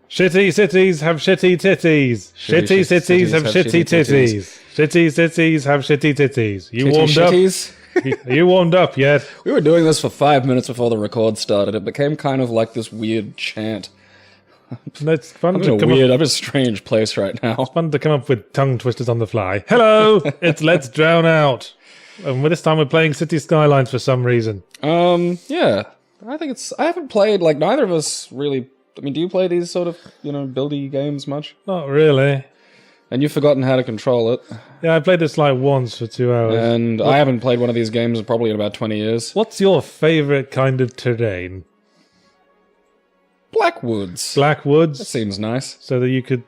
Shitty cities have shitty titties. Shitty cities have shitty titties. Shitty cities have shitty titties. You warmed up? Are you warmed up yet? We were doing this for 5 minutes before the record started. It became kind of like this weird chant. It's fun I'm to in come I'm up. in a strange place right now. It's fun to come up with tongue twisters on the fly. Hello, it's Let's Drown Out, and this time we're playing City Skylines for some reason. Yeah. I haven't played, like, neither of us really... I mean, do you play these sort of, buildy games much? Not really. And you've forgotten how to control it. Yeah, I played this like once for 2 hours. And I haven't played one of these games probably in about 20 years. What's your favourite kind of terrain? Blackwoods. Blackwoods? That seems nice. So that you could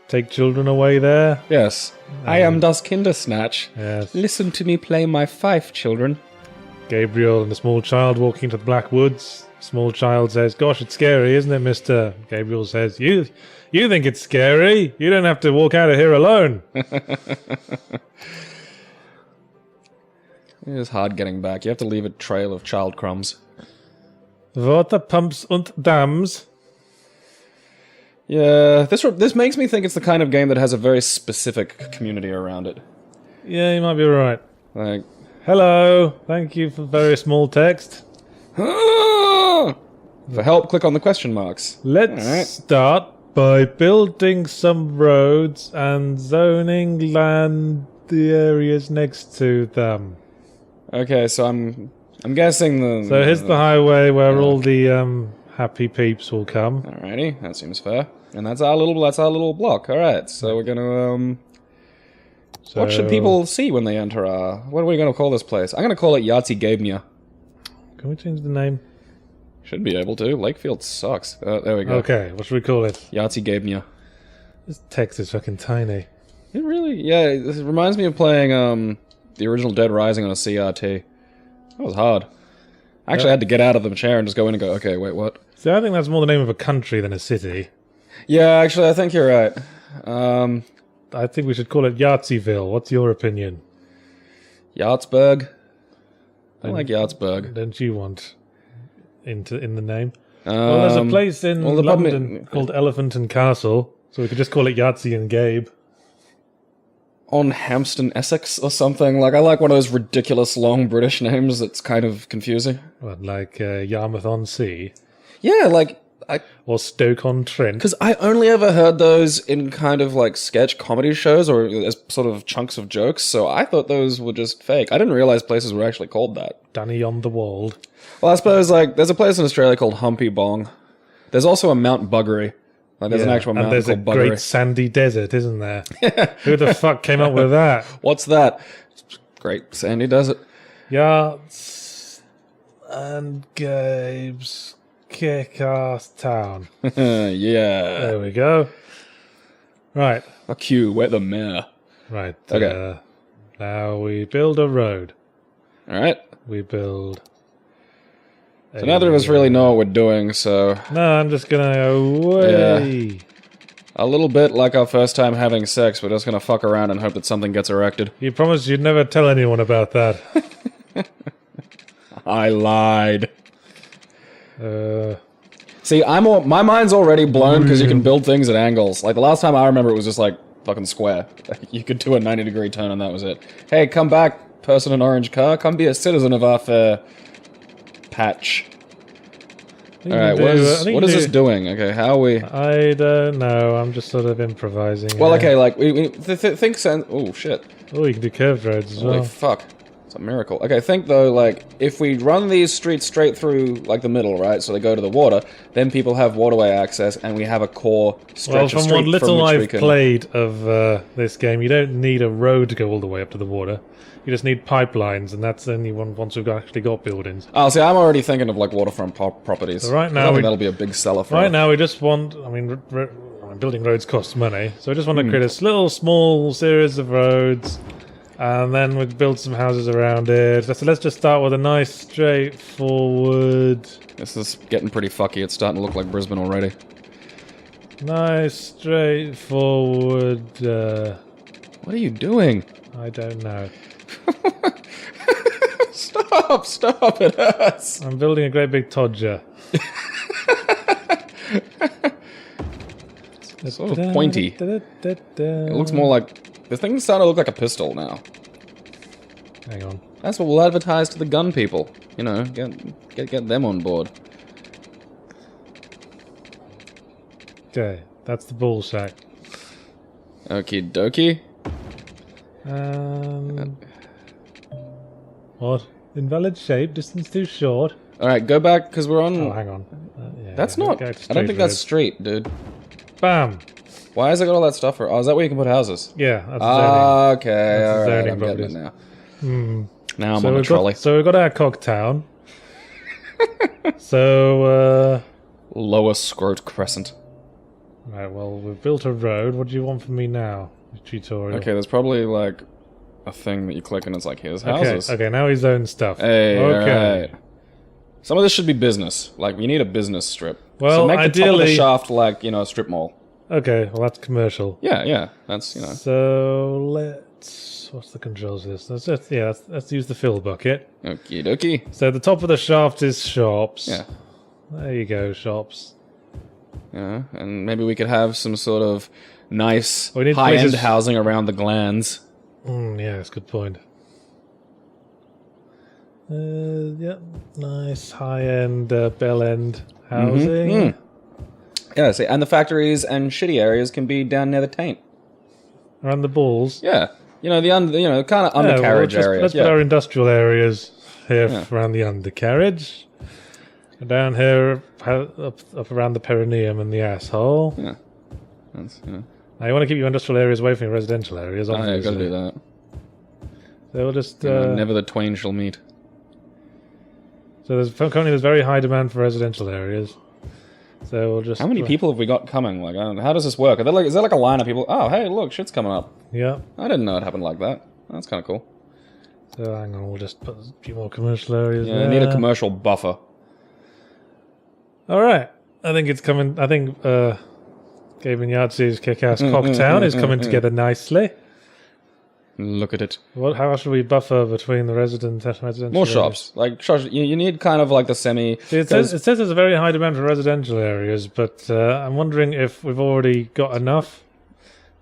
take children away there? Yes. I am das Kindersnatch. Yes. Listen to me play my fife, children. Gabriel and a small child walking to the Blackwoods. Small child says, "Gosh, it's scary, isn't it, mister?" Gabriel says, You think it's scary? You don't have to walk out of here alone." It is hard getting back. You have to leave a trail of child crumbs. Water pumps und dams. Yeah, this makes me think it's the kind of game that has a very specific community around it. Yeah, you might be right. Like, hello, thank you for very small text. for help, click on the question marks. Let's start by building some roads and zoning land the areas next to them. Okay, so I'm guessing the... So here's the highway where all the happy peeps will come. Alrighty, that seems fair. And that's our little block. Alright, so we're gonna what should people see when they enter our... What are we gonna call this place? I'm gonna call it Yahtzee Gabnia. Can we change the name? Should be able to. Lakefield sucks. There we go. Okay, what should we call it? Yahtzee Gabnia. This text is fucking tiny. It really... Yeah, it reminds me of playing the original Dead Rising on a CRT. That was hard. I actually had to get out of the chair and just go in and go, okay, wait, what? See, I think that's more the name of a country than a city. Yeah, actually, I think you're right. I think we should call it Yahtzeeville. What's your opinion? Yachtsburg? I like Yachtsburg. Don't you want in the name? Well, there's a place in London called Elephant and Castle, so we could just call it Yahtzee and Gabe. On Hampstead, Essex, or something. Like, I like one of those ridiculous long British names that's kind of confusing. What, like Yarmouth on Sea? Yeah, like... Or Stoke-on-Trent? Because I only ever heard those in kind of like sketch comedy shows or as sort of chunks of jokes, so I thought those were just fake. I didn't realize places were actually called that. Danny on the Wold. Well, I suppose, like, there's a place in Australia called Humpy Bong. There's also a Mount Buggery. Like, there's an actual mountain called Buggery. And there's a great sandy desert, isn't there? Who the fuck came up with that? What's that? Great sandy desert. Yachts and Gabe's kick-ass town. Yeah. There we go. Right. Fuck you, we're the mayor. Right. Okay. Now we build a road. Alright. We build... So neither of us really know what we're doing, so... No, I'm just gonna go away. Yeah. A little bit like our first time having sex, we're just gonna fuck around and hope that something gets erected. You promised you'd never tell anyone about that. I lied. See, my mind's already blown because you can build things at angles. Like, the last time I remember it was just, like, fucking square. You could do a 90-degree turn and that was it. Hey, come back, person in orange car. Come be a citizen of our fair patch. Alright, what is this doing? Okay, how are we... I don't know, I'm just sort of improvising. Well, okay, like, we think sense... Oh, shit. Oh, you can do curved roads as well. Holy fuck. It's a miracle. Okay, think though, like, if we run these streets straight through, like, the middle, right, so they go to the water, then people have waterway access, and we have a core stretch of street from what little from which we I've can... played of this game, you don't need a road to go all the way up to the water. You just need pipelines, and that's only once we've actually got buildings. Oh, see, I'm already thinking of, like, waterfront properties. So right now, I think that'll be a big seller for Right now, we just want... I mean, building roads costs money, so we just want to create a little, small series of roads... And then we build some houses around it. So let's just start with a nice, straightforward... This is getting pretty fucky. It's starting to look like Brisbane already. Nice, straightforward... What are you doing? I don't know. Stop, it hurts. I'm building a great big todger. It's sort of pointy. It looks more like... The thing's starting to look like a pistol now. Hang on. That's what we'll advertise to the gun people. You know, get them on board. Okay, that's the ball sack. Okie dokie. What? Invalid shape, distance too short. Alright, go back, because we're on... Oh, hang on. Yeah, That's yeah, not... go I straight don't think that's road. straight, dude. Bam! Why has it got all that stuff for? Oh, is that where you can put houses? Yeah, that's Okay, That's alright, zoning I'm getting it properties. now. Hmm. Now I'm on the trolley. So we've got our Cogtown. So, Lower Scrote Crescent. right, well, we've built a road. What do you want from me now? Tutorial. Okay, there's probably, like, a thing that you click and it's like, here's houses. Okay, now he's owned stuff. Hey, okay. alright. Some of this should be business. Like, we need a business strip. Well, so make the top of the ideally- shaft like, you know, a strip mall. Okay, well, that's commercial. Yeah, that's, you know. So, let's... What's the controls of this? Let's use the fill bucket. Okie dokie. So the top of the shaft is shops. Yeah. There you go, shops. Yeah, and maybe we could have some sort of nice, We need high-end places- housing around the glands. Yeah, that's a good point. Yeah, nice high-end, bell-end housing. Yeah, see, and the factories and shitty areas can be down near the taint. Around the balls. Yeah, you know kind of undercarriage area. Let's Yeah. put our industrial areas here Yeah. around the undercarriage. And down here, up around the perineum and the asshole. Yeah, that's Now you want to keep your industrial areas away from your residential areas, Oh, obviously. yeah, gotta do that. So we'll just... Never the twain shall meet. So currently there's very high demand for residential areas. So we'll just... How many people have we got coming? Like, I don't know, how does this work? Is there like a line of people? Oh, hey, look, shit's coming up. Yeah. I didn't know it happened like that. That's kind of cool. So hang on, we'll just put a few more commercial areas Yeah, there. I need a commercial buffer. Alright. I think it's coming... I think Gabe and Yahtzee's kick-ass Cocktown is coming together nicely. Look at it. How should we buffer between the residential More areas? shops. Like, shops, you need kind of like the semi... See, it says there's a very high demand for residential areas, but I'm wondering if we've already got enough.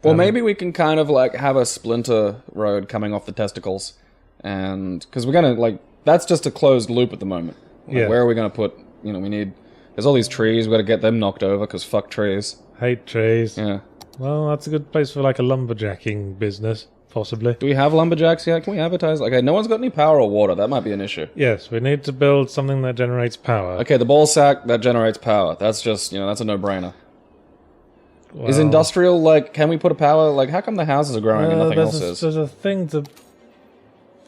Well, maybe we can kind of like have a splinter road coming off the testicles. And... Because we're going to, like... That's just a closed loop at the moment. Like, Yeah. Where are we going to put... You know, we need... There's all these trees. We've got to get them knocked over, because fuck trees. Hate trees. Yeah. Well, that's a good place for like a lumberjacking business, possibly. Do we have lumberjacks yet? Can we advertise? Okay, no one's got any power or water. That might be an issue. Yes, we need to build something that generates power. Okay, the ball sack, that generates power. That's just, that's a no-brainer. Is Well, industrial, like, can we put a power... Like, how come the houses are growing and nothing else is? There's a thing to...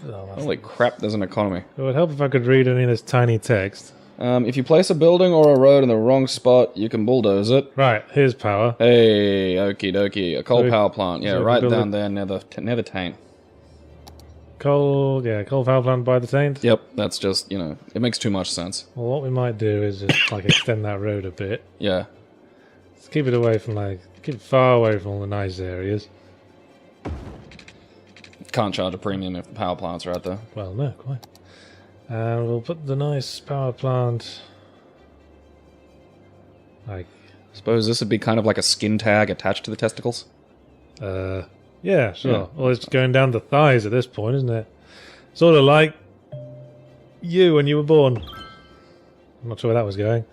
Oh, Holy crap, there's an economy. it would help if I could read any of this tiny text. If you place a building or a road in the wrong spot, you can bulldoze it. Right, here's power. Hey, okie dokie. A coal So power plant. Yeah, so we right can build down there near the tank. Coal power plant by the taint. Yep, that's just, it makes too much sense. Well, what we might do is just like extend that road a bit. Yeah. Let's keep it away from keep it far away from all the nice areas. Can't charge a premium if the power plants are out there. Well, no, quite. And we'll put the nice power plant... I suppose this would be kind of like a skin tag attached to the testicles. Yeah, sure. Yeah. Well, it's going down the thighs at this point, isn't it? Sort of like you when you were born. I'm not sure where that was going.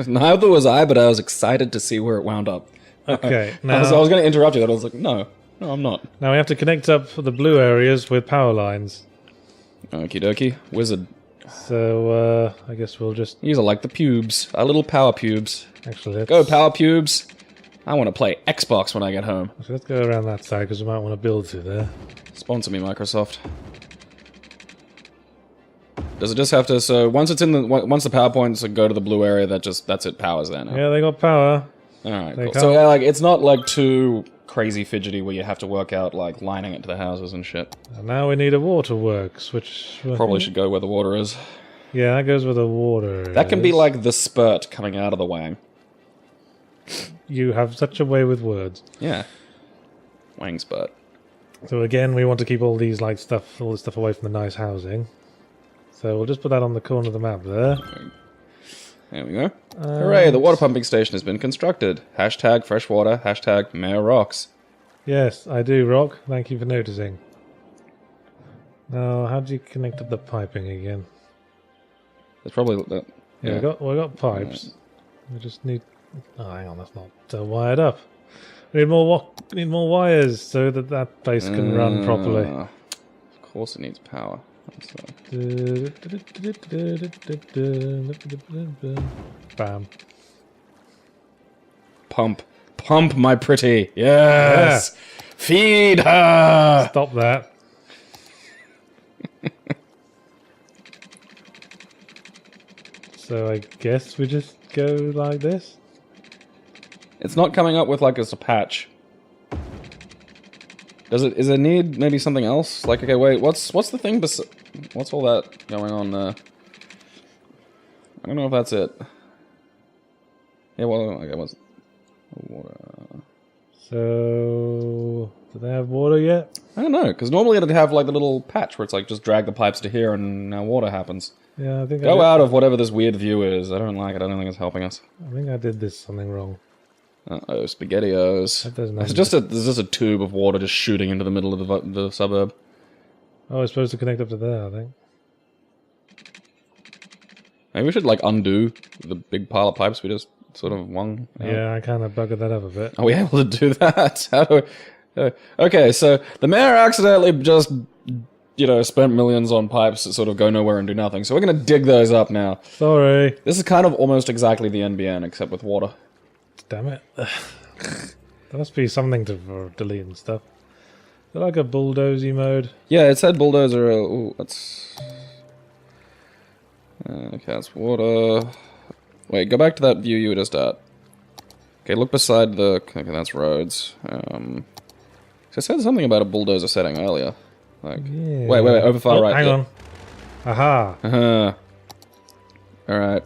Neither was I, but I was excited to see where it wound up. Okay, I was going to interrupt you, but I was like, no, I'm not. now we have to connect up the blue areas with power lines. Okie dokie. Wizard. So, I guess we'll just... These are like the pubes. Our little power pubes. Actually, let's, Go, power pubes. I want to play Xbox when I get home. let's go around that side, because we might want to build through there. Sponsor me, Microsoft. Does it just have to... So, once the power points go to the blue area, that's it, power's there now. Yeah, they got power. Alright, They cool. can't- So, yeah, like, it's not, like, too crazy fidgety where you have to work out, like, lining it to the houses and shit. And now we need a waterworks, which... Probably should go where the water is. Yeah, that goes with the water. That can be is. like the spurt coming out of the wang. You have such a way with words. Yeah. Wang spurt. So again, we want to keep all this stuff away from the nice housing. So we'll just put that on the corner of the map there. There we go. Hooray, the water pumping station has been constructed. Hashtag freshwater, hashtag Mayor rocks. Yes, I do, Rock. Thank you for noticing. Now, how do you connect up the piping again? It's probably that. Yeah, we got pipes. We just need. Oh, hang on, that's not wired up. We need more wires so that that place can run properly. Of course, it needs power. Bam. Pump, my pretty. Yes. Yeah. Feed her. Stop that. So I guess we just go like this. It's not coming up with like a patch. Is it need maybe something else? Like, okay, wait, what's the thing what's all that going on there? I don't know if that's it. Yeah, well, okay, what's water? So, do they have water yet? I don't know, because normally it'd have like the little patch where it's like just drag the pipes to here and now water happens. Yeah, I think Go out of whatever this weird view is. I don't like it. I don't think it's helping us. I think I did something wrong. Uh-oh, SpaghettiOs. There's just a tube of water just shooting into the middle of the suburb. Oh, it's supposed to connect up to there, I think. Maybe we should, like, undo the big pile of pipes we just sort of won. Yeah, I kind of buggered that up a bit. Are we able to do that? How do we... okay, so the mayor accidentally just, you know, spent millions on pipes that sort of go nowhere and do nothing. So we're going to dig those up now. Sorry. This is kind of almost exactly the NBN, except with water. Damn it. There must be something for deleting stuff. Is there like a bulldozy mode? Yeah, it said bulldozer. Ooh, that's... okay, that's water. Wait, go back to that view you were just at. Okay, look beside the... Okay, that's roads. So it said something about a bulldozer setting earlier. Like, yeah. Wait, over far right. Hang on. Aha. Alright.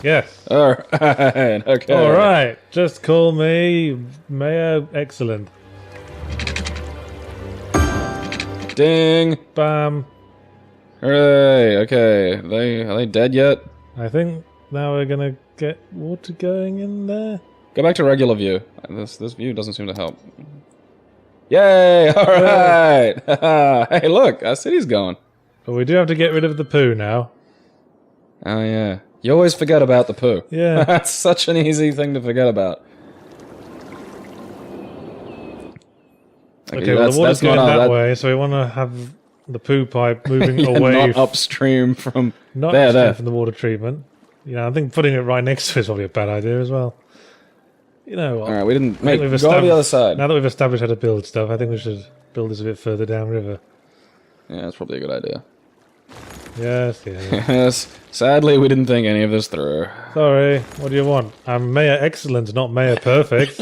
Yes. Alright, okay. Alright, just call me Mayor Excellent. Ding! Bam. Hooray, okay. Are they dead yet? I think now we're gonna get water going in there. Go back to regular view. This view doesn't seem to help. Yay! Alright! Hey, look, our city's going. But we do have to get rid of the poo now. Oh, yeah. You always forget about the poo. Yeah. That's such an easy thing to forget about. Okay, well, the water's going that way, so we want to have the poo pipe moving away. Not upstream from... Not upstream from the water treatment. You know, I think putting it right next to it is probably a bad idea as well. You know what? Alright, we didn't... Mate, go to the other side. Now that we've established how to build stuff, I think we should build this a bit further downriver. Yeah, that's probably a good idea. Yes, yes. Yes. Sadly, we didn't think any of this through. Sorry, what do you want? I'm Mayor Excellent, not Mayor Perfect.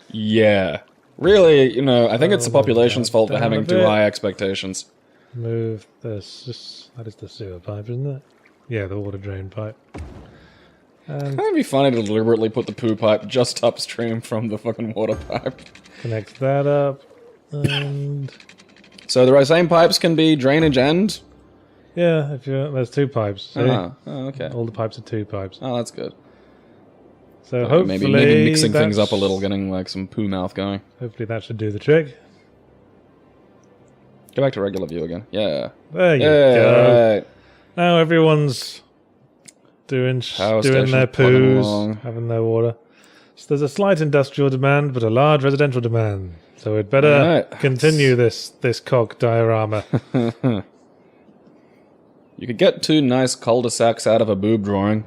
Yeah. Really, you know, I think it's the population's fault for having too high expectations. Move this. That is the sewer pipe, isn't it? Yeah, the water drain pipe. It'd be funny to deliberately put the poo pipe just upstream from the fucking water pipe. Connect that up, and... So the same pipes can be drainage and... Yeah, there's two pipes. See? Oh, okay. All the pipes are two pipes. Oh, that's good. So hopefully... Maybe mixing things up a little, getting like some poo mouth going. Hopefully that should do the trick. Go back to regular view again. Yeah. There you go. Right. Now everyone's doing their poos, having their water. So there's a slight industrial demand, but a large residential demand. So we'd better continue this cog diorama. You could get two nice cul-de-sacs out of a boob drawing.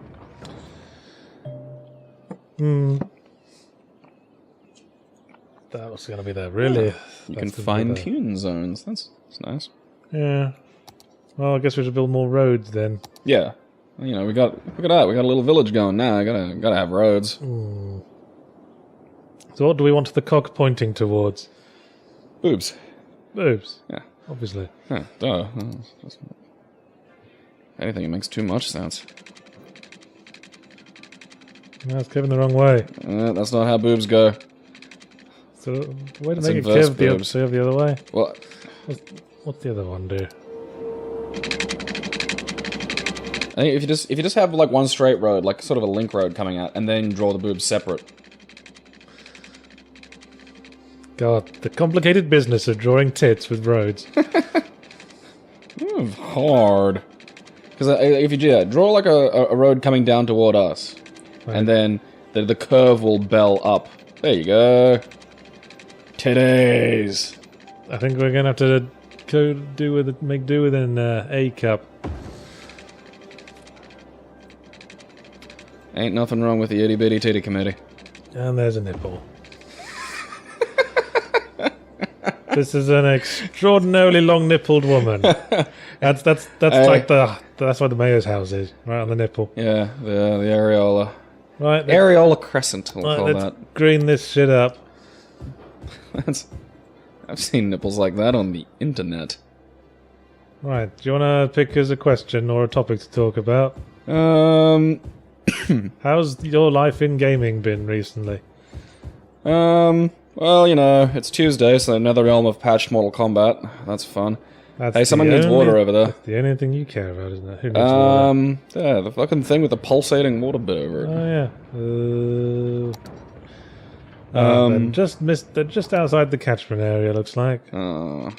That was going to be there, really. You can fine-tune zones. That's nice. Yeah. Well, I guess we should build more roads then. Yeah. You know, look at that. We got a little village going now. Gotta have roads. So what do we want the cog pointing towards? Boobs. Boobs. Yeah. Obviously. Yeah, duh. Anything that makes too much sense. No, it's curving the wrong way. That's not how boobs go. So, way to make it curve the other way. What? What's the other one do? I think if you just have like one straight road, like sort of a link road coming out, and then draw the boobs separate. God, the complicated business of drawing tits with roads. Hard. Because if you do that, draw like a road coming down toward us, Right. and then the curve will bell up. There you go. Titties. I think we're gonna have to make do with an A cup. Ain't nothing wrong with the itty bitty titty committee. And there's a nipple. This is an extraordinarily long-nippled woman. That's like that's what the mayor's house is, right on the nipple. Yeah, the areola. Right, Areola crescent, we'll call let's that. green this shit up. I've seen nipples like that on the internet. Right, do you want to pick us a question or a topic to talk about? How's your life in gaming been recently? Well, you know, it's Tuesday, so another realm of patched Mortal Kombat. That's fun. That's Hey, someone needs water over there. That's the only thing you care about, isn't it? Who needs water? Yeah, the fucking thing with the pulsating water bit over it. Oh yeah. They're just outside the catchment area. Looks like. Stop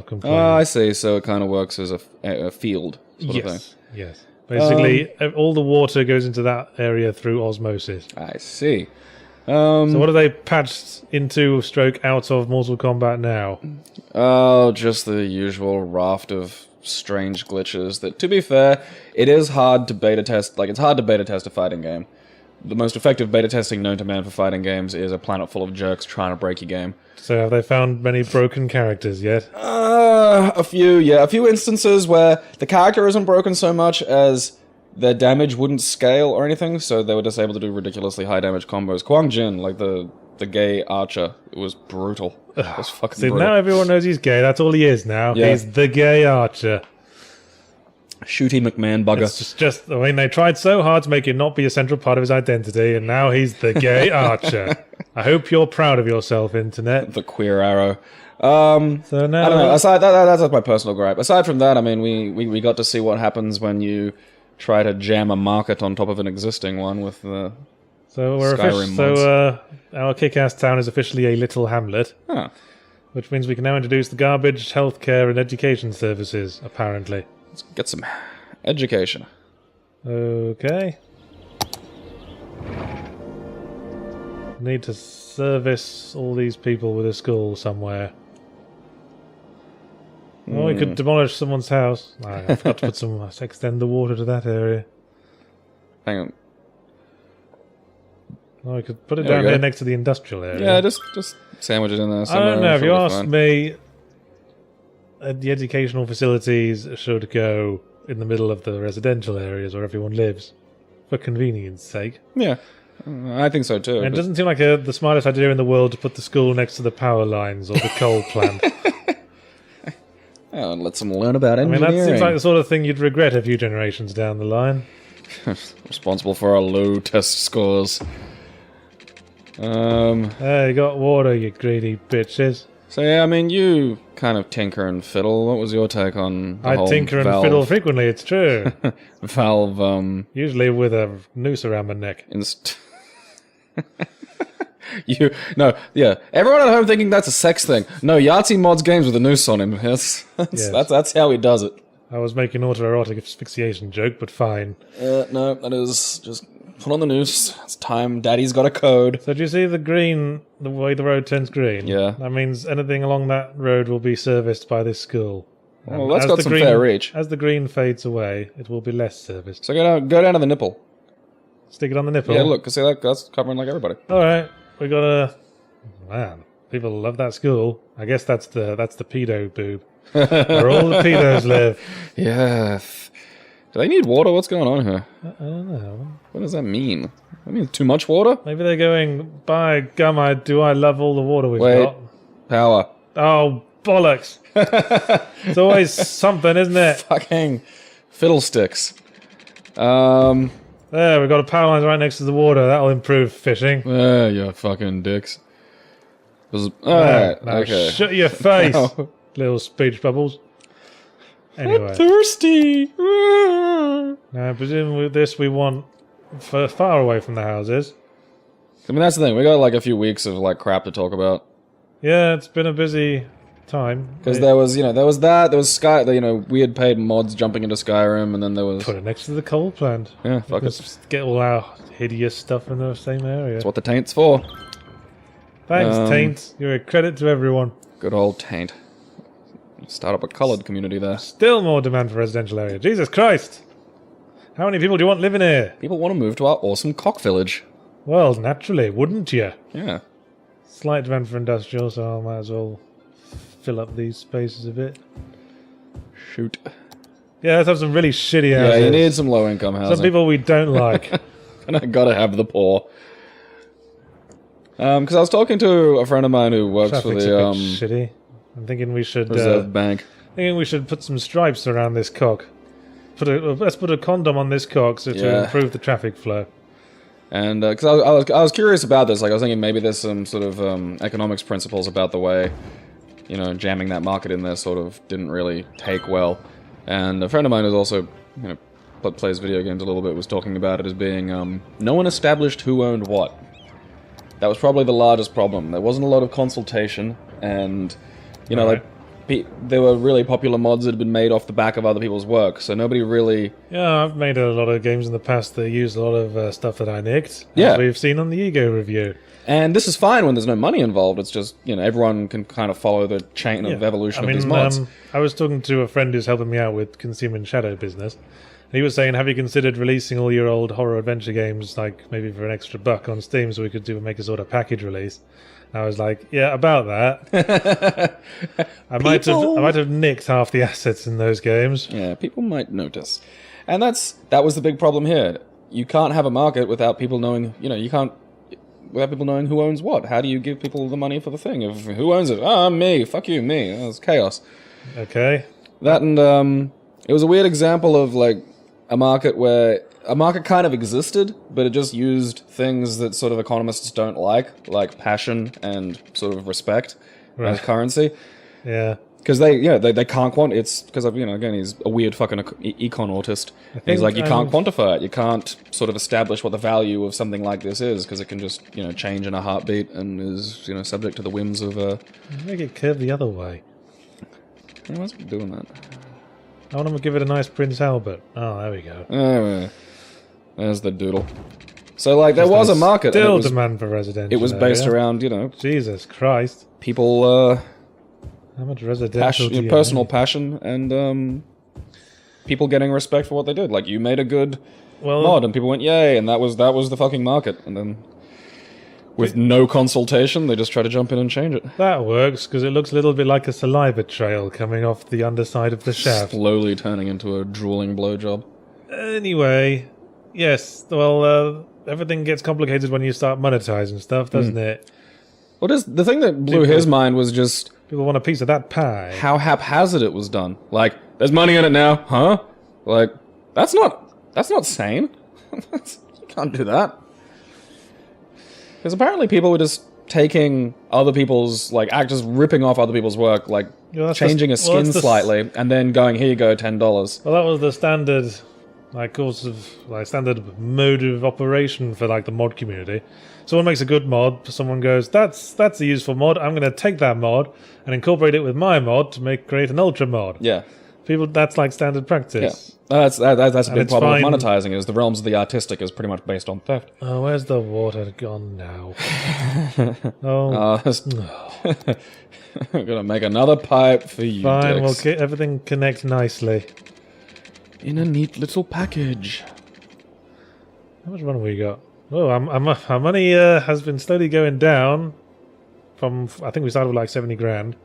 complaining. I see. So it kind of works as a field sort of thing. Yes. Basically, all the water goes into that area through osmosis. I see. So what have they patched into / out of Mortal Kombat now? Oh, just the usual raft of strange glitches that, to be fair, it is hard to beta test. Like, it's hard to beta test a fighting game. The most effective beta testing known to man for fighting games is a planet full of jerks trying to break your game. So have they found many broken characters yet? A few, yeah. A few instances where the character isn't broken so much as their damage wouldn't scale or anything, so they were just able to do ridiculously high damage combos. Kwang Jin, like the gay archer, it was brutal. It was fucking See, brutal. now everyone knows he's gay. That's all he is now. Yeah. He's the gay archer. Shooty McMahon bugger. It's just, I mean, they tried so hard to make it not be a central part of his identity, and now he's the gay archer. I hope you're proud of yourself, Internet. The queer arrow. So now, I don't know. Aside that's my personal gripe. Aside from that, I mean, we got to see what happens when you try to jam a market on top of an existing one with the Skyrim mods. Our kick-ass town is officially a little hamlet, which means we can now introduce the garbage, healthcare, and education services. Apparently, let's get some education. Okay. Need to service all these people with a school somewhere. Oh, we could demolish someone's house. I forgot to put extend the water to that area. Hang on. Oh, we could put it There we down here go. next to the industrial area. Yeah, just sandwich it in there I somewhere. don't know. If you it'll be ask fine. me, the educational facilities should go in the middle of the residential areas where everyone lives, for convenience sake. Yeah, I think so too. And it but- doesn't seem like the smartest idea in the world to put the school next to the power lines or the coal plant. Oh, and let them learn about I mean, engineering. that seems like the sort of thing you'd regret a few generations down the line. Responsible for our low test scores. Hey, you got water, you greedy bitches. So yeah, I mean, you kind of tinker and fiddle. What was your take on the I whole tinker and Valve, fiddle frequently, it's true. Valve, Usually with a noose around my neck. Everyone at home thinking that's a sex thing. No, Yahtzee mods games with a noose on him. That's how he does it. I was making an autoerotic asphyxiation joke, but fine. No, that is just put on the noose. It's time. Daddy's got a code. So do you see the green, the way the road turns green? Yeah. That means anything along that road will be serviced by this school. Well, And that's as got the some fair reach. As the green fades away, it will be less serviced. So go down to the nipple. Stick it on the nipple. Yeah, look, see that's covering like everybody. Alright, we got a... Man, people love that school. I guess that's the pedo boob. Where all the pedos live. Yeah. Do they need water? What's going on here? I don't know. What does that mean? That means too much water? Maybe they're going, by gum, do I love all the water we've Wait. got? Power. Oh, bollocks. It's always something, isn't it? Fucking fiddlesticks. There, we've got a power line right next to the water. That'll improve fishing. You fucking dicks. Alright, Now okay. shut your face, Ow. little speech bubbles. Anyway, Thirsty. now I presume with this we want far away from the houses. I mean, that's the thing. We got like a few weeks of like crap to talk about. Yeah, it's been a busy time. Because there was Sky. We had paid mods jumping into Skyrim, and then there was. Put it next to the coal plant. Yeah, fuck it. Just get all our hideous stuff in the same area. That's what the taint's for. Thanks, Taint. You're a credit to everyone. Good old taint. Start up a coloured community there. Still more demand for residential area. Jesus Christ! How many people do you want living here? People want to move to our awesome cock village. Well, naturally, wouldn't you? Yeah. Slight demand for industrial, so I might as well fill up these spaces a bit. Shoot. Yeah, let's have some really shitty houses. Yeah, you need some low-income housing. Some people we don't like. And I gotta have the poor. Because I was talking to a friend of mine who works Traffic's for a the bit shitty. I'm thinking we should Reserve Bank. thinking we should put some stripes around this cock. Let's put a condom on this cock to improve the traffic flow. And because I was curious about this, like I was thinking maybe there's some sort of economics principles about the way, jamming that market in there sort of didn't really take well. And a friend of mine who's also, plays video games a little bit was talking about it as being no one established who owned what. That was probably the largest problem. There wasn't a lot of consultation, and there were really popular mods that had been made off the back of other people's work, so nobody really... Yeah, I've made a lot of games in the past that use a lot of stuff that I nicked. Yeah. As we've seen on the Ego review. And this is fine when there's no money involved, it's just, everyone can kind of follow the chain of evolution of these mods. I was talking to a friend who's helping me out with Consumer and Shadow business, and he was saying, have you considered releasing all your old horror adventure games, like maybe for an extra $1 on Steam, so we could make a sort of package release? I was like, yeah, about that. I might have nicked half the assets in those games. Yeah, people might notice. And that was the big problem here. You can't have a market without people knowing, without people knowing who owns what. How do you give people the money for the thing? Who owns it? Me. Fuck you, me. That's chaos. Okay. That and, it was a weird example of, like, a market kind of existed, but it just used things that sort of economists don't like passion and sort of respect as currency. Yeah. Because they can't it's because again, he's a weird fucking econ autist. He's like, you can't quantify it. You can't sort of establish what the value of something like this is, because it can just, change in a heartbeat and is, subject to the whims of, Make it curve the other way. Why's it doing that? I want to give it a nice Prince Albert. Oh, there we go. There's the doodle. So, like, there was a market. Still demand for residential. It was based around, Jesus Christ. People, how much residential do you personal passion, and people getting respect for what they did. Like, you made a good mod, and people went, yay, and that was the fucking market. And then, with no consultation, they just try to jump in and change it. That works, because it looks a little bit like a saliva trail coming off the underside of the shaft. Slowly turning into a drooling blowjob. Anyway, yes, well, everything gets complicated when you start monetizing stuff, doesn't it? Well, the thing that blew his mind was just... People want a piece of that pie. How haphazard it was done. Like, there's money in it now, huh? Like, that's not sane. You can't do that. Because apparently people were just taking other people's, like, just ripping off other people's work, like, changing a skin slightly, and then going, here you go, $10. Well, that was the standard, standard mode of operation for, the mod community. Someone makes a good mod, someone goes, that's a useful mod, I'm going to take that mod and incorporate it with my mod to create an ultra mod. Yeah. That's like standard practice. Yeah. That's a big problem with monetizing, is the realms of the artistic is pretty much based on theft. Oh, where's the water gone now? I'm gonna make another pipe for you, Fine, dicks. we'll everything connect nicely. In a neat little package. How much money we got? Oh, our money has been slowly going down. I think we started with 70 grand.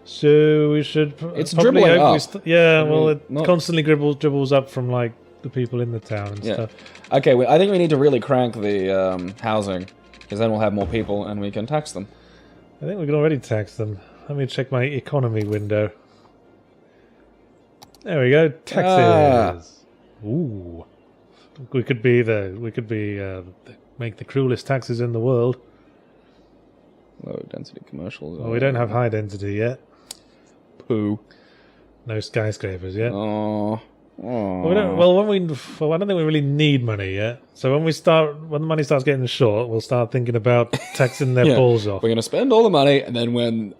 So we should. It's dribbling up. It constantly dribbles up from the people in the town and stuff. Okay, I think we need to really crank the housing, because then we'll have more people and we can tax them. I think we can already tax them. Let me check my economy window. There we go. Taxes. Ooh. We could make the cruelest taxes in the world. Low density commercials. Well, we don't have high density yet. Poo. No skyscrapers yet. Oh. Well, I don't think we really need money yet. So when the money starts getting short, we'll start thinking about taxing their balls off. We're going to spend all the money, and then when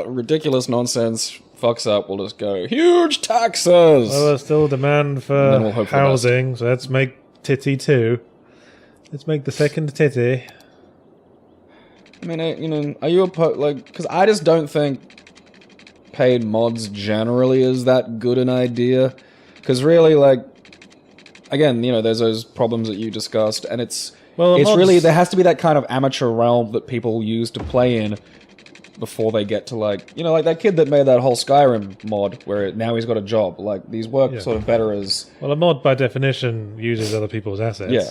ridiculous nonsense fucks up, we'll just go, huge taxes! Well, there's still demand for we'll hope for the housing, so let's make Titty 2. Let's make the second Titty. I mean, are you because I just don't think paid mods generally is that good an idea. Because really, again, there's those problems that you discussed, and it's really, there has to be that kind of amateur realm that people use to play in before they get to, like that kid that made that whole Skyrim mod, where now he's got a job. Like, these work sort of better as... Well, a mod, by definition, uses other people's assets. Yeah.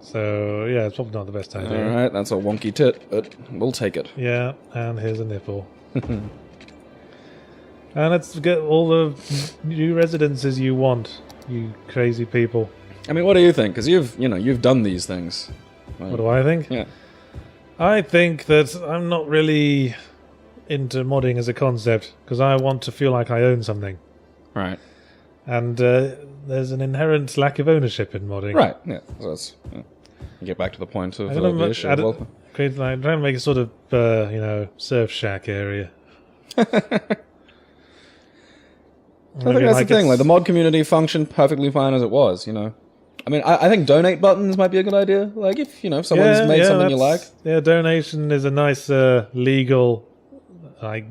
So, yeah, it's probably not the best idea. Alright, that's a wonky tit, but we'll take it. Yeah, and here's a nipple. And let's get all the new residences you want, you crazy people. I mean, what do you think? Because you've done these things. What do I think? Yeah. I think that I'm not really into modding as a concept, because I want to feel like I own something. Right. And there's an inherent lack of ownership in modding. Right, yeah. So that's... Get back to the point of the issue. I'm trying to make a sort of, surf shack area. I think that's the thing. Like, the mod community functioned perfectly fine as it was. I mean, I think donate buttons might be a good idea. Like, if someone's made something you like. Yeah, donation is a nice legal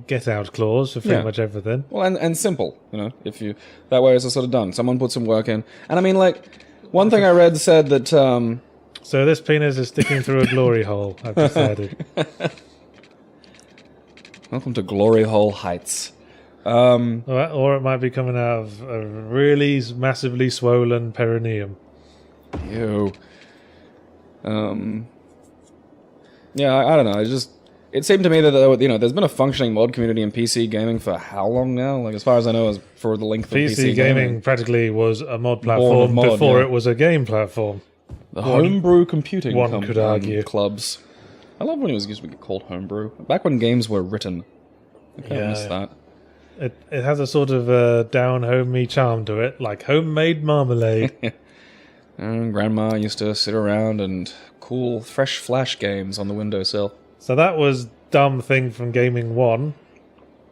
get out clause for pretty much everything. Well, and simple. If you that way it's sort of done. Someone put some work in, and I mean, one thing I read said that. So this penis is sticking through a glory hole. I've decided. Welcome to Glory Hole Heights. Or it might be coming out of a really massively swollen perineum. Ew. Yeah, I don't know. It seemed to me that there's been a functioning mod community in PC gaming for how long now? Like, as far as I know, as for the length of PC gaming practically was a mod platform before it was a game platform. The homebrew computing could argue. Clubs. I love when it was used to be called homebrew. Back when games were written. I kind of miss that. It has a sort of down-homey charm to it, like homemade marmalade. And Grandma used to sit around and cool fresh Flash games on the windowsill. So that was Dumb Thing from Gaming 1.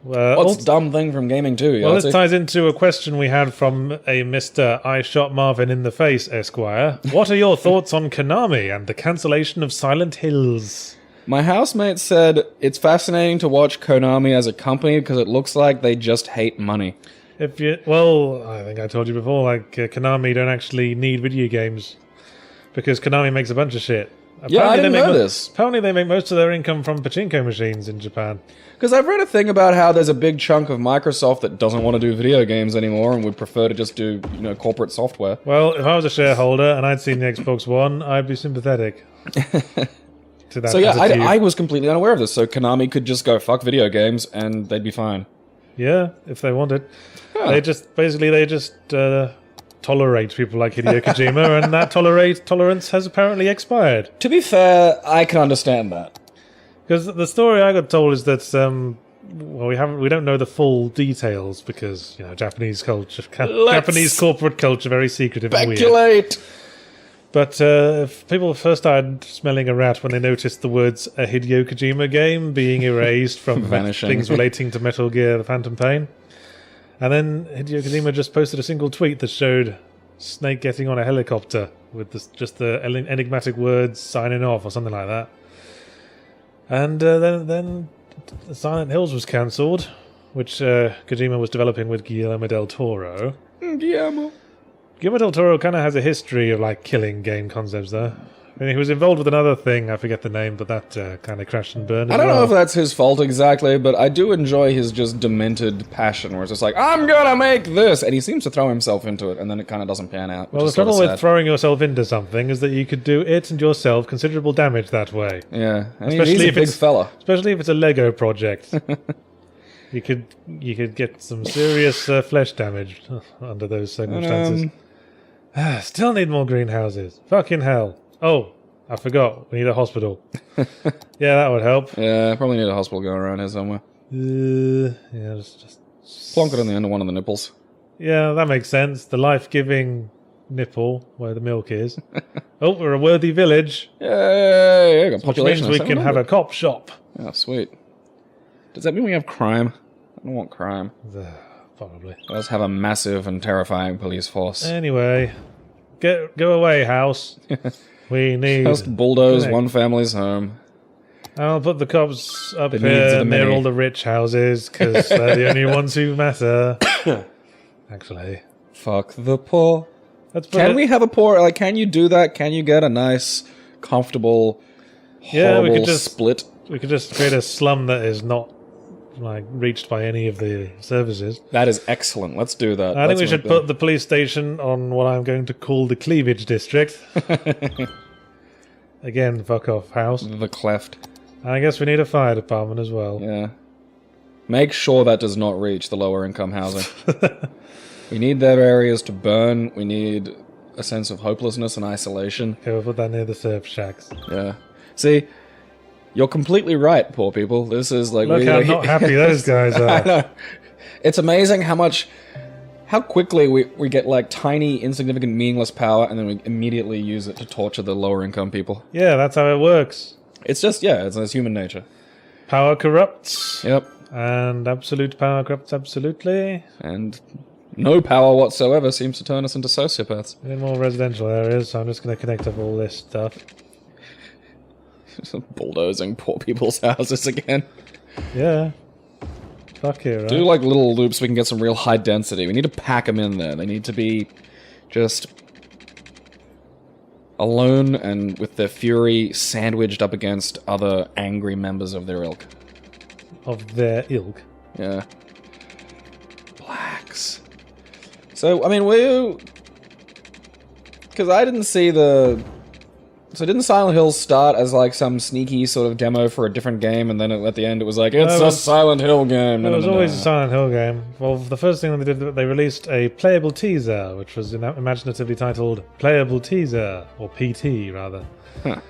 What's Dumb Thing from Gaming 2? Well, this ties into a question we had from a Mr. I Shot Marvin in the Face, Esquire. What are your thoughts on Konami and the cancellation of Silent Hills? My housemate said it's fascinating to watch Konami as a company because it looks like they just hate money. I think I told you before, Konami don't actually need video games because Konami makes a bunch of shit. I didn't know this. Apparently they make most of their income from pachinko machines in Japan. Because I've read a thing about how there's a big chunk of Microsoft that doesn't want to do video games anymore and would prefer to just do, corporate software. Well, if I was a shareholder and I'd seen the Xbox One, I'd be sympathetic. To that. So yeah, I was completely unaware of this. So Konami could just go fuck video games and they'd be fine. Yeah, if they wanted. Huh. They just tolerate people like Hideo Kojima, and that tolerance has apparently expired. To be fair, I can understand that. Because the story I got told is that we don't know the full details because Japanese culture, Japanese corporate culture, very secretive and weird. Speculate. But if people first started smelling a rat when they noticed the words "a Hideo Kojima game" being erased from things relating to Metal Gear: The Phantom Pain. And then Hideo Kojima just posted a single tweet that showed Snake getting on a helicopter with just the enigmatic words "signing off" or something like that. And then Silent Hills was cancelled, which Kojima was developing with Guillermo del Toro. Guillermo del Toro kind of has a history of killing game concepts, though. I mean, he was involved with another thing, I forget the name, but that kind of crashed and burned. I don't know if that's his fault exactly, but I do enjoy his just demented passion, where it's just like, I'm gonna make this! And he seems to throw himself into it, and then it kind of doesn't pan out. Well, the trouble with throwing yourself into something is that you could do it and yourself considerable damage that way. Yeah, and he's a big fella. Especially if it's a Lego project. You could get some serious flesh damage under those circumstances. Still need more greenhouses. Fucking hell. Oh, I forgot. We need a hospital. Yeah, that would help. Yeah, probably need a hospital going around here somewhere. Yeah, just Plonk it on the end of one of the nipples. Yeah, that makes sense. The life-giving nipple where the milk is. Oh, we're a worthy village. Yay! Got Which population. means we can have a cop shop. Oh, sweet. Does that mean we have crime? I don't want crime. Probably. Let's have a massive and terrifying police force. Anyway, go away, house. We need... Just bulldoze one family's home. I'll put the cops up The needs of here the near many. all the rich houses, because they're the only ones who matter. Actually. Fuck the poor. Let's put Can it- we have a poor... Like, can you do that? Can you get a nice, comfortable, Yeah, we horrible could just- split? We could just create a slum that is not like reached by any of the services. That is excellent. Let's do that. I think we should put the police station on what I'm going to call the cleavage district. Again, fuck off, house. the cleft. And I guess we need a fire department as well. Yeah. Make sure that does not reach the lower income housing. We need their areas to burn. We need a sense of hopelessness and isolation. Okay, we'll put that near the surf shacks. Yeah. See, you're completely right, poor people. This is like... Look how not happy those guys I are. know. It's amazing how quickly we get like tiny, insignificant, meaningless power and then we immediately use it to torture the lower income people. Yeah, that's how it works. It's just, yeah, it's human nature. Power corrupts. Yep. And absolute power corrupts absolutely. And no power whatsoever seems to turn us into sociopaths. In more residential areas, so I'm just going to connect up all this stuff. Bulldozing poor people's houses again. Yeah. Fuck it, right? Do like little loops so we can get some real high density. We need to pack them in there. They need to be just alone and with their fury sandwiched up against other angry members of their ilk. Of their ilk. Yeah. Blacks. So, I mean, because I didn't see the... So didn't Silent Hill start as like some sneaky sort of demo for a different game, and then at the end it was like, it's a Silent Hill game. It was always a Silent Hill game. Well, the first thing they did, they released a playable teaser, which was imaginatively titled Playable Teaser, or PT rather. Huh.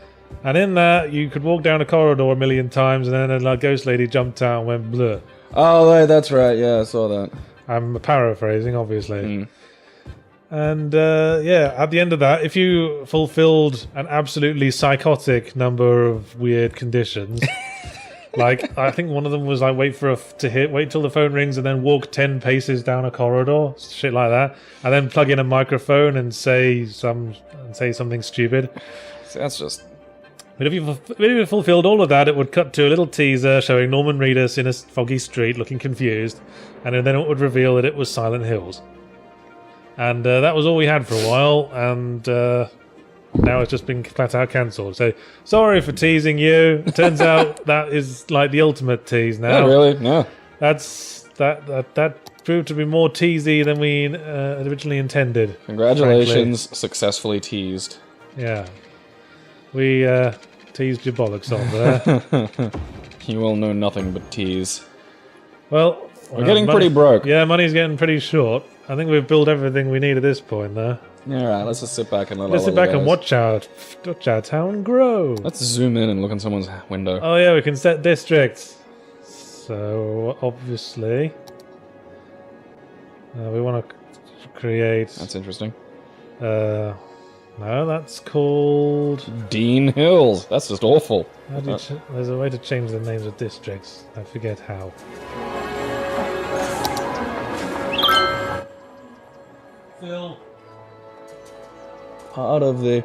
And in that, you could walk down a corridor a million times, and then a ghost lady jumped out and went blur. Oh, that's right. Yeah, I saw that. I'm paraphrasing, obviously. Mm. And yeah, at the end of that, if you fulfilled an absolutely psychotic number of weird conditions, like I think one of them was like wait till the phone rings and then walk 10 paces down a corridor, shit like that, and then plug in a microphone and say something stupid. See, that's just... But if you fulfilled all of that, it would cut to a little teaser showing Norman Reedus in a foggy street looking confused, and then it would reveal that it was Silent Hills. And that was all we had for a while, and now it's just been flat out cancelled. So, sorry for teasing you. It turns out that is like the ultimate tease now. Yeah, really? No. That proved to be more teasy than we originally intended. Congratulations, successfully teased. Yeah. We teased your bollocks off there. You will know nothing but tease. Well, We're getting pretty broke. Yeah, money's getting pretty short. I think we've built everything we need at this point, though. Yeah, alright, let's just sit back and Let's sit back and watch our town grow. Let's zoom in and look in someone's window. Oh yeah, we can set districts. So, obviously, we want to create... That's interesting. No, that's called... Dean Hills. That's just awful. How do you there's a way to change the names of districts. I forget how. Phil. Part of the...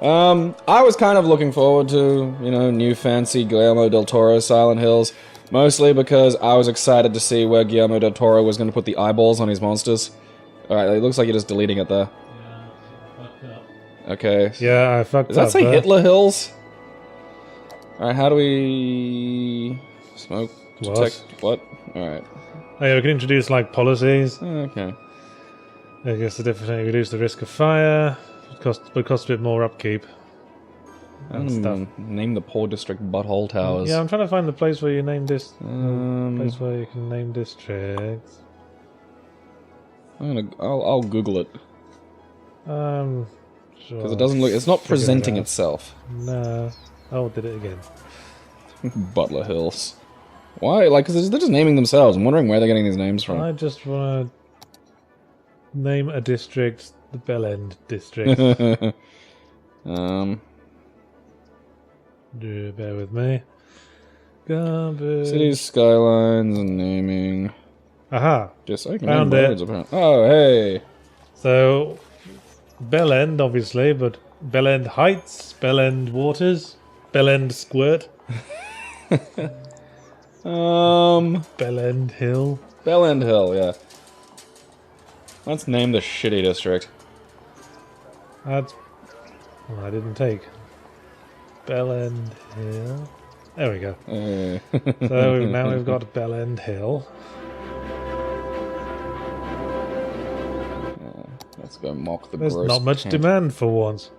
I was kind of looking forward to, new fancy Guillermo del Toro Silent Hills. Mostly because I was excited to see where Guillermo del Toro was going to put the eyeballs on his monsters. Alright, it looks like you're just deleting it there. Okay. Yeah, I fucked up. Does that say there. Hitler Hills? Alright, how do we... Smoke detect... What? Alright. Oh yeah, we can introduce like policies. Okay. I guess the difference, reduce the risk of fire. Would cost a bit more upkeep. And stuff. Name the poor district Butthole Towers. Yeah, I'm trying to find the place where you name place I'll where you can name districts. Google it. Sure. Because it doesn't look... It's not presenting itself. No. Oh, did it again. Butler Hills. Why? Like, because they're just naming themselves. I'm wondering where they're getting these names from. I just want to name a district the Bell End district. Bear with me. Garbage. Cities, skylines, and naming. Aha. Just I can Found name it. roads, apparently. Oh, hey. So, Bell End, obviously, but Bell End Heights, Bell End Waters, Bell End Squirt, Bell End Hill. Bell End Hill, yeah. Let's name the shitty district. That's... Well, I didn't take. Bell End Hill. There we go. So now we've got Bell End Hill. Let's go mock the There's gross not much cat. demand for once.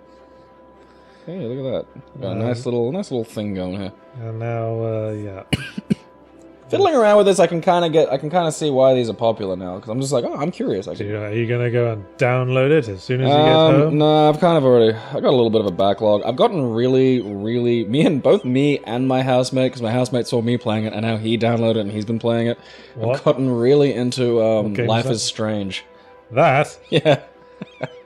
Hey, look at that. Got a nice little thing going here. And now, yeah. Fiddling around with this, I can kind of see why these are popular now. Because I'm just like, oh, I'm curious. So are you going to go and download it as soon as you get home? No, I've kind of already. I got a little bit of a backlog. I've gotten really, both me and my housemate, because my housemate saw me playing it, and now he downloaded it and he's been playing it. What? I've gotten really into game Life is that? is Strange. That? Yeah.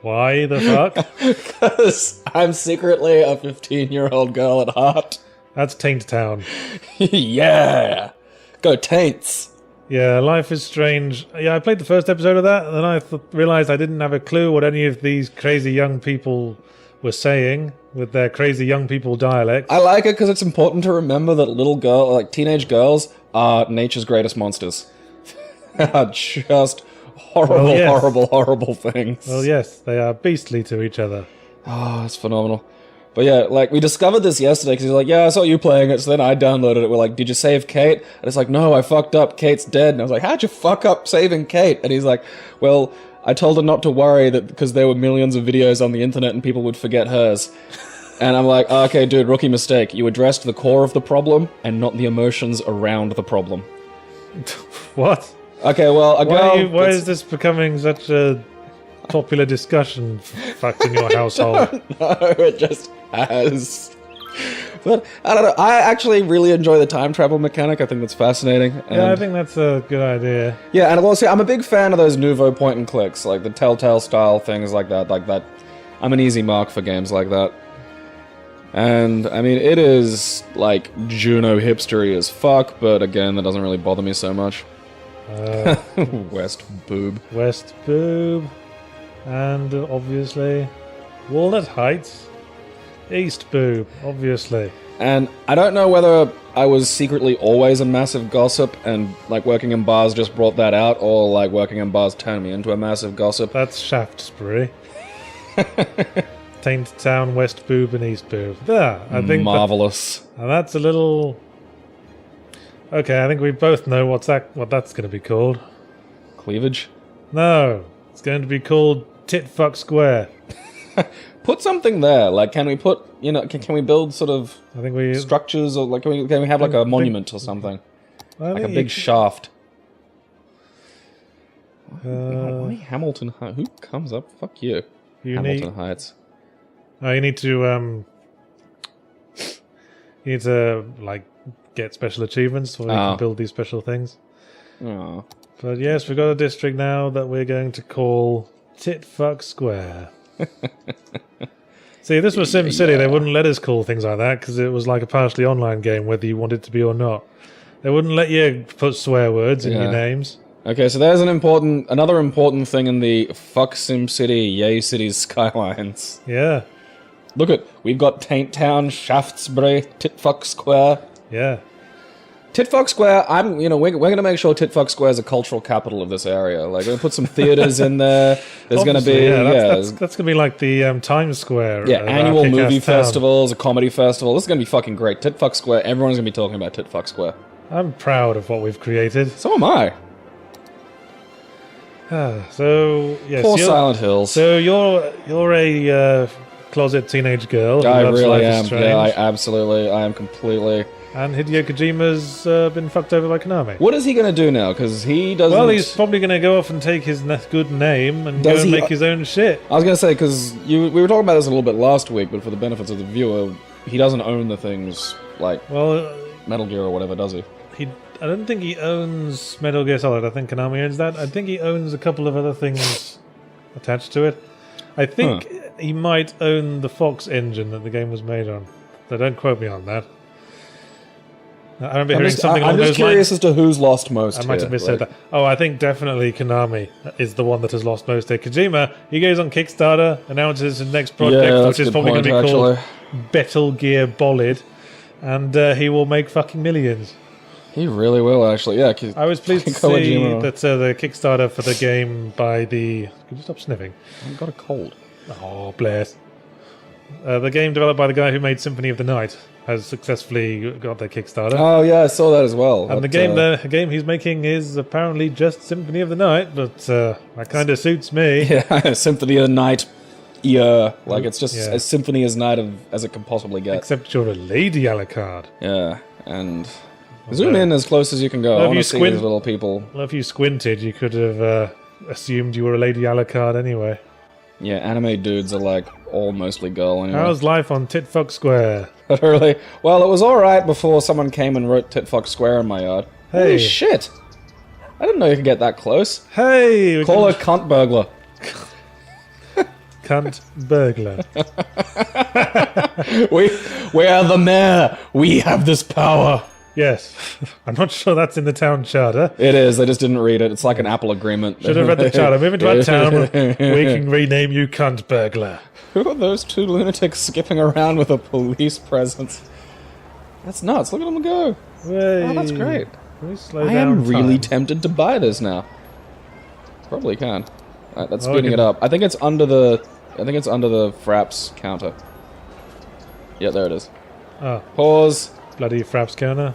Why the fuck? Because I'm secretly a 15-year-old girl at heart. That's Taint Town. Yeah! Go Taints! Yeah, Life is Strange. Yeah, I played the first episode of that, and then I realised I didn't have a clue what any of these crazy young people were saying with their crazy young people dialect. I like it because it's important to remember that teenage girls are nature's greatest monsters. Are just horrible things. Well, yes, they are beastly to each other. Oh, it's phenomenal. But yeah, like, we discovered this yesterday because he's like, yeah, I saw you playing it, so then I downloaded it. We're like, did you save Kate? And it's like, no, I fucked up. Kate's dead. And I was like, how'd you fuck up saving Kate? And he's like, well, I told her not to worry that because there were millions of videos on the internet and people would forget hers. And I'm like, oh, okay, dude, rookie mistake. You addressed the core of the problem and not the emotions around the problem. What? Okay, well, a girl... Why is this becoming such a popular discussion fact in your household? No, it just has. But, I don't know, I actually really enjoy the time travel mechanic. I think that's fascinating. And Yeah, I think that's a good idea. yeah, and also, I'm a big fan of those nouveau point and clicks, like the Telltale style things like that. I'm an easy mark for games like that. And, I mean, it is, like, Juno hipstery as fuck, but again, that doesn't really bother me so much. West Boob. West Boob. And obviously, Walnut Heights. East Boob, obviously. And I don't know whether I was secretly always a massive gossip and, like, working in bars just brought that out, or, like, working in bars turned me into a massive gossip. That's Shaftesbury. Taint Town, West Boob, and East Boob. There, I think. Marvelous. And that's a little. Okay, I think we both know what that's going to be called. Cleavage? No, it's going to be called Tit Fuck Square. Put something there. Like, can we put, you know, can we build sort of I think we structures, or like, can we have like a monument or something? Like a big shaft. Why Hamilton Heights? Who comes up? Fuck you. Hamilton Heights. Oh, you need to like get special achievements so you can build these special things. Oh. But yes, we've got a district now that we're going to call Tit Fuck Square. See, this was SimCity. They wouldn't let us call things like that because it was like a partially online game, whether you wanted to be or not. They wouldn't let you put swear words in your names. Okay, so there's another important thing in the fuck SimCity, yay cities skylines. Yeah. Look we've got Taint Town, Shaftesbury, Titfuck Square. Yeah. Titfuck Square, we're gonna make sure Titfuck Square is a cultural capital of this area. Like, we're gonna put some theaters in there. There's gonna be that's gonna be like the Times Square. Annual movie festivals, a comedy festival. This is gonna be fucking great. Titfuck Square. Everyone's gonna be talking about Titfuck Square. I'm proud of what we've created. So am I. So yes, Poor Silent Hills. So you're a closet teenage girl. I who loves really Life is am. Strange. Yeah, I am completely. And Hideo Kojima's been fucked over by Konami. What is he going to do now? Because he doesn't... Well, he's probably going to go off and take his good name and go and make his own shit. I was going to say, because we were talking about this a little bit last week, but for the benefits of the viewer, he doesn't own the things like Metal Gear or whatever, does he? I don't think he owns Metal Gear Solid. I think Konami owns that. I think he owns a couple of other things attached to it. I think he might own the Fox engine that the game was made on. So don't quote me on that. I remember hearing something along those lines. I'm just curious as to who's lost most. I might have missaid that. Oh, I think definitely Konami is the one that has lost most here. Kojima, he goes on Kickstarter, announces his next project, which is probably going to be called Metal Gear Bolid, and he will make fucking millions. He really will, actually. Yeah. I was pleased to see that the Kickstarter for the game by the... Could you stop sniffing? I've got a cold. Oh, bless. The game developed by the guy who made Symphony of the Night has successfully got their Kickstarter. Oh yeah, I saw that as well. And the game he's making is apparently just Symphony of the Night, but that kind of suits me. Yeah, Symphony of the Night. Yeah, like it's just as Symphony as Night as it can possibly get. Except you're a lady, Alucard. Yeah, and zoom in as close as you can go. I want to see these little people. Well, if you squinted, you could have assumed you were a lady Alucard anyway. Yeah, anime dudes are like all mostly girl anyway. How's life on Titfuck Square? Really? Well, it was alright before someone came and wrote Titfuck Square in my yard. Hey. Holy shit! I didn't know you could get that close. Hey! Call her cunt burglar. Cunt burglar. we are the mayor. We have this power. Yes. I'm not sure that's in the town charter. It is. They just didn't read it. It's like an Apple agreement. Should have read the charter. Move into our town. We can rename you Cunt Burglar. Who are those two lunatics skipping around with a police presence? That's nuts. Look at them go. Hey. Oh, that's great. I am really tempted to buy this now. Probably can. Alright, that's speeding it up. I think it's under the fraps counter. Yeah, there it is. Oh. Pause. Bloody fraps counter.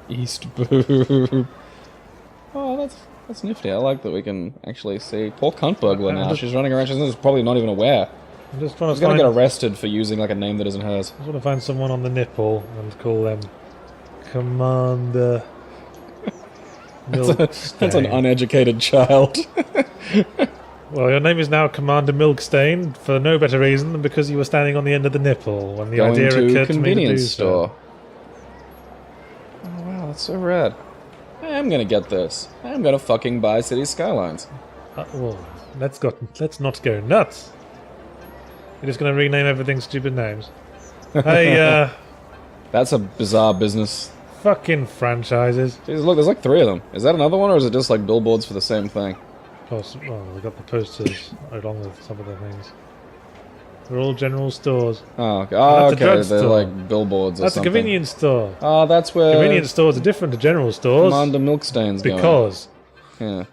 East boob. Oh, that's nifty. I like that we can actually see poor cunt burglar now. She's running around. She's probably not even aware. I'm just trying to She's gonna get arrested for using like a name that isn't hers. I just want to find someone on the nipple and call them Commander Milkstain. That's an uneducated child. Well, your name is now Commander Milkstain for no better reason than because you were standing on the end of the nipple when the idea occurred to me to do store. Oh wow, that's so rad. I'm gonna get this. I'm gonna fucking buy City Skylines. Well, let's not go nuts. You're just gonna rename everything stupid names. Hey, that's a bizarre business. Fucking franchises. Jeez, look, there's like 3 of them. Is that another one, or is it just like billboards for the same thing? Well, we got the posters along with some of the things. They're all general stores. Oh, okay. Oh, That's a drugstore. They're like billboards or That's something. a convenience store. Oh, that's where... Convenience stores are different to general stores. Commander Milkstain's going. Because. Yeah.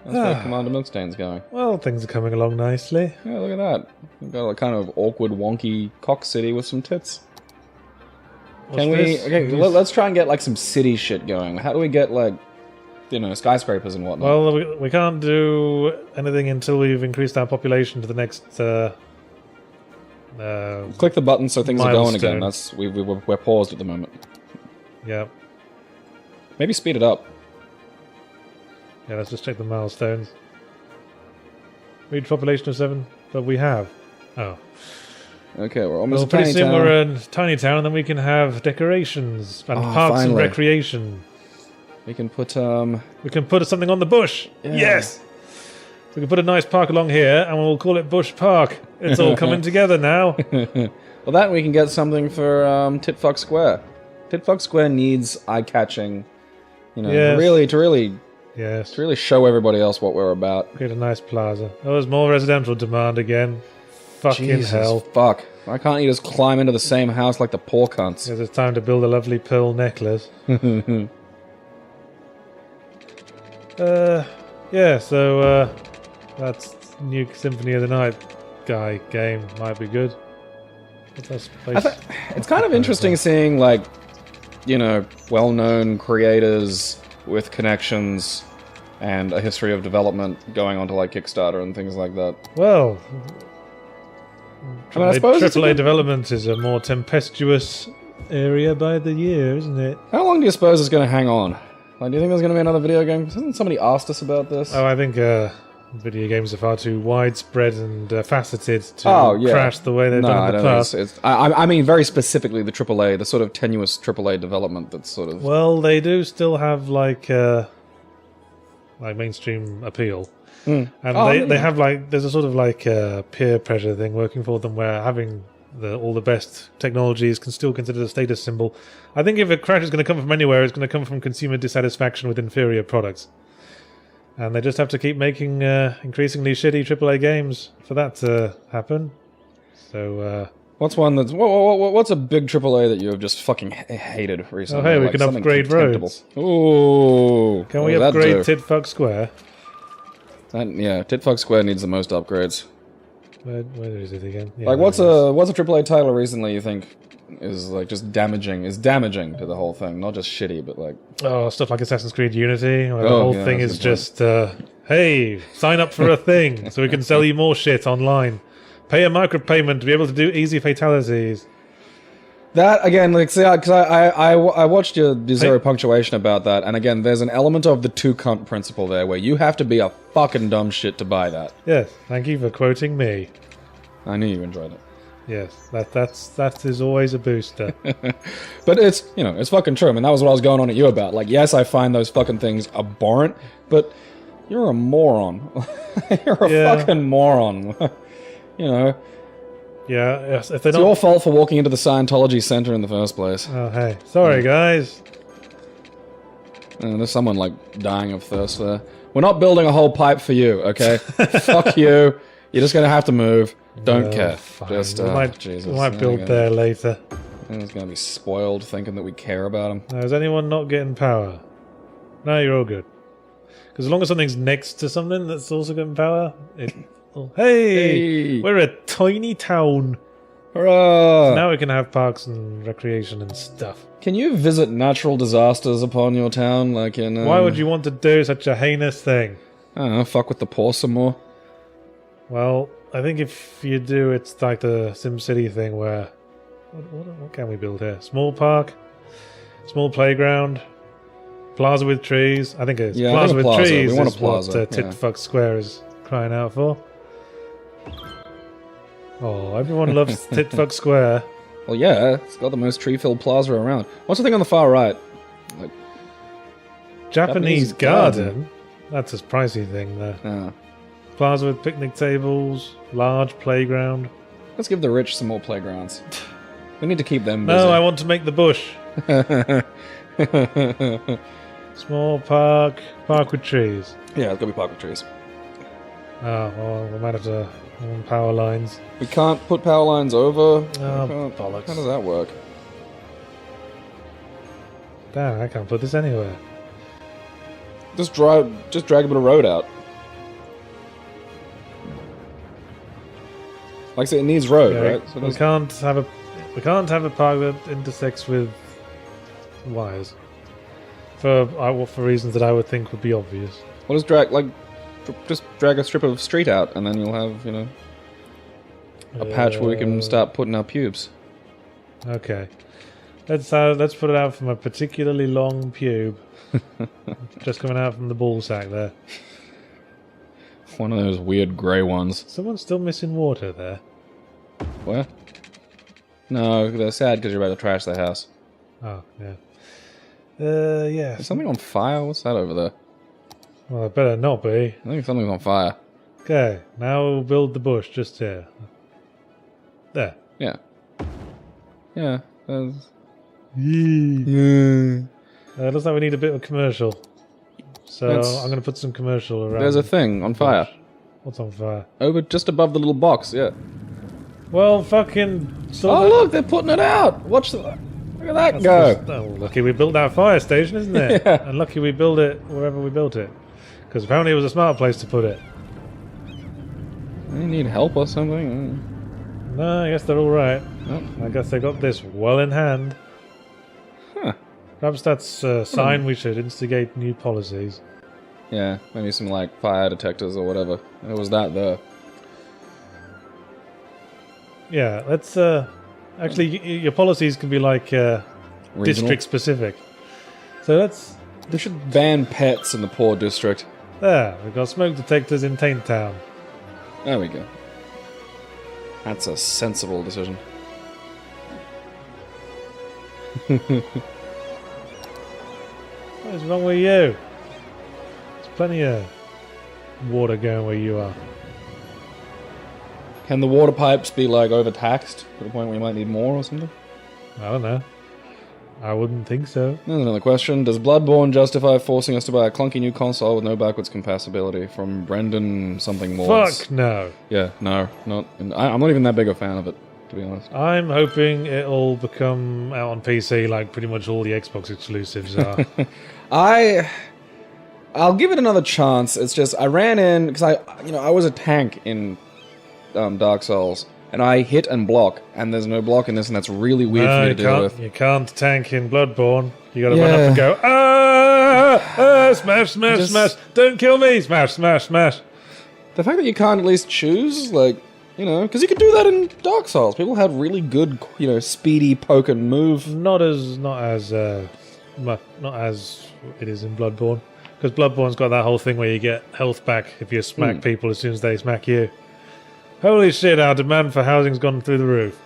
That's where Commander Milkstain's going. Well, things are coming along nicely. Yeah, look at that. We've got a kind of awkward, wonky cock city with some tits. Can we... Okay, let's try and get like some city shit going. How do we get like... You know, skyscrapers and whatnot. Well, we can't do anything until we've increased our population to the next. Click the button so things are going again. Milestone. That's we're paused at the moment. Yeah. Maybe speed it up. Yeah, let's just check the milestones. Reach population of 7, but we have. Oh. Okay, we're almost. Well, pretty soon we're a tiny town, and then we can have decorations and parks and recreation. We can put We can put something on the bush. Yeah. Yes. We can put a nice park along here, and we'll call it Bush Park. It's all coming together now. Well, that we can get something for Titfuck Square. Titfuck Square needs eye-catching. You know, to really show everybody else what we're about. Create a nice plaza. Oh, there's more residential demand again. Fucking hell. Fuck. Why can't you just climb into the same house like the poor cunts? It's time to build a lovely pearl necklace. Yeah, so that's new Symphony of the Night guy game. Might be good. It's kind of interesting seeing, like, you know, well-known creators with connections and a history of development going onto like Kickstarter and things like that. Well, I suppose AAA development is a more tempestuous area by the year, isn't it? How long do you suppose it's going to hang on? Like, do you think there's going to be another video game? Hasn't somebody asked us about this? Oh, I think video games are far too widespread and faceted to crash the way they've done in the past. I mean, very specifically the AAA, the sort of tenuous AAA development that's sort of... Well, they do still have, like mainstream appeal. And they have, like, there's a sort of, like, peer pressure thing working for them where having all the best technologies can still consider a status symbol. I think if a crash is going to come from anywhere, it's going to come from consumer dissatisfaction with inferior products. And they just have to keep making increasingly shitty AAA games for that to happen. So, what's a big AAA that you have just fucking hated recently? Oh, hey, we can upgrade roads. Ooh. Can we upgrade Titfuck Square? Titfuck Square needs the most upgrades. Where is it again? Yeah, like, what's a AAA title recently you think is like just damaging to the whole thing? Not just shitty, but like stuff like Assassin's Creed Unity, where the whole thing is just hey, sign up for a thing so we can sell you more shit online. Pay a micropayment to be able to do easy fatalities. That again, like, see, because I watched your Zero Punctuation about that, and again, there's an element of the two cunt principle there, where you have to be a fucking dumb shit to buy that. Yes, thank you for quoting me. I knew you enjoyed it. Yes, that is always a booster. But it's, it's fucking true. I mean, that was what I was going on at you about. Like, yes, I find those fucking things abhorrent, but you're a moron. You're a fucking moron. Yeah, yes, it's your fault for walking into the Scientology Center in the first place. Oh, hey. Sorry, guys. There's someone, like, dying of thirst there. We're not building a whole pipe for you, okay? Fuck you. You're just gonna have to move. Don't care. Fine. Just, Jesus. We might build there later. He's gonna be spoiled thinking that we care about him. Now, is anyone not getting power? No, you're all good. Because as long as something's next to something that's also getting power, Hey! We're a tiny town. Hurrah! So now we can have parks and recreation and stuff. Can you visit natural disasters upon your town, like in... Why would you want to do such a heinous thing? I don't know, fuck with the poor some more? Well, I think if you do, it's like the SimCity thing where... What can we build here? Small park? Small playground? Plaza with trees? I think it's plaza with trees. We want a plaza. What Titfuck Square is crying out for. Oh, everyone loves Titfuck Square. Well, yeah, it's got the most tree-filled plaza around. What's the thing on the far right? Like, Japanese garden? That's a pricey thing, though. Yeah. Plaza with picnic tables, large playground. Let's give the rich some more playgrounds. We need to keep them busy. No, I want to make the bush. Small park with trees. Yeah, it's got to be park with trees. Oh, well, we might have to power lines. We can't put power lines over. Oh, bollocks. How does that work? Damn, I can't put this anywhere. Just drag a bit of road out. Like I said, it needs road, right? So we can't have a park that intersects with wires. For reasons that I would think would be obvious. Well, just drag a strip of street out, and then you'll have, a patch where we can start putting our pubes. Okay, let's put it out from a particularly long pube, just coming out from the ball sack there. One of those weird grey ones. Someone's still missing water there. Where? No, they're sad because you're about to trash their house. Oh yeah. Yeah. Is something on fire? What's that over there? Well, it better not be. I think something's on fire. Okay, now we'll build the bush just here. There. Yeah. Yeah. Yeah. Looks like we need a bit of commercial. So I'm going to put some commercial around. There's a thing on fire. What's on fire? Over just above the little box, yeah. Well, fucking... look, they're putting it out! Look at that go! Lucky we built that fire station, isn't it? Yeah. And lucky we built it wherever we built it. Because apparently it was a smart place to put it. They need help or something? No, I guess they're alright. Oh. I guess they got this well in hand. Huh. Perhaps that's a sign we should instigate new policies. Yeah, maybe some, like, fire detectors or whatever. There was that there. Yeah, let's, actually, your policies can be, like, district-specific. So let's... We should ban pets in the poor district. There, we've got smoke detectors in Taint Town. There we go. That's a sensible decision. What is wrong with you? There's plenty of water going where you are. Can the water pipes be, like, overtaxed to the point where you might need more or something? I don't know. I wouldn't think so. There's another question. Does Bloodborne justify forcing us to buy a clunky new console with no backwards compatibility? From Brendan something more. Fuck no. Yeah, no. I'm not even that big a fan of it, to be honest. I'm hoping it'll become out on PC like pretty much all the Xbox exclusives are. I'll give it another chance. It's just, I ran in, because I was a tank in Dark Souls. And I hit and block, and there's no block in this, and that's really weird for me to deal with. You can't tank in Bloodborne. You gotta run up and go, smash, smash, smash, don't kill me, smash, smash, smash. The fact that you can't at least choose, like, because you could do that in Dark Souls. People have really good, speedy poke and move. Not as it is in Bloodborne. Because Bloodborne's got that whole thing where you get health back if you smack people as soon as they smack you. Holy shit, our demand for housing's gone through the roof.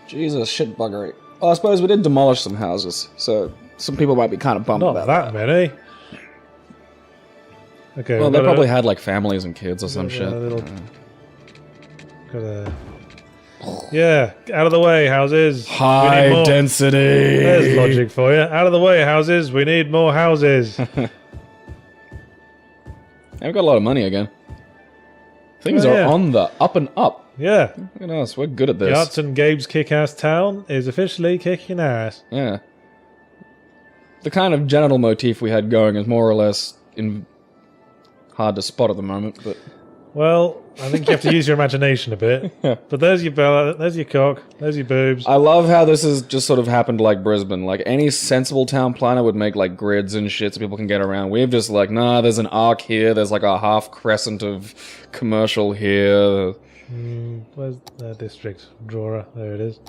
Jesus, shit buggery. Well, I suppose we did demolish some houses, so some people might be kind of bummed about that. Not that many. Okay. Well, they probably had, like, families and kids or some shit. Yeah, out of the way, houses. High density. There's logic for you. Out of the way, houses. We need more houses. And we've got a lot of money again. Things are on the up and up. Yeah. Look at us, we're good at this. Yachts and Gabe's kick-ass town is officially kicking ass. Yeah. The kind of genital motif we had going is more or less hard to spot at the moment, but... Well, I think you have to use your imagination a bit. Yeah. But there's your belly, there's your cock, there's your boobs. I love how this has just sort of happened like Brisbane. Like, any sensible town planner would make, like, grids and shit so people can get around. We've just, like, nah, there's an arc here, there's, like, a half crescent of commercial here. Where's the district drawer? There it is.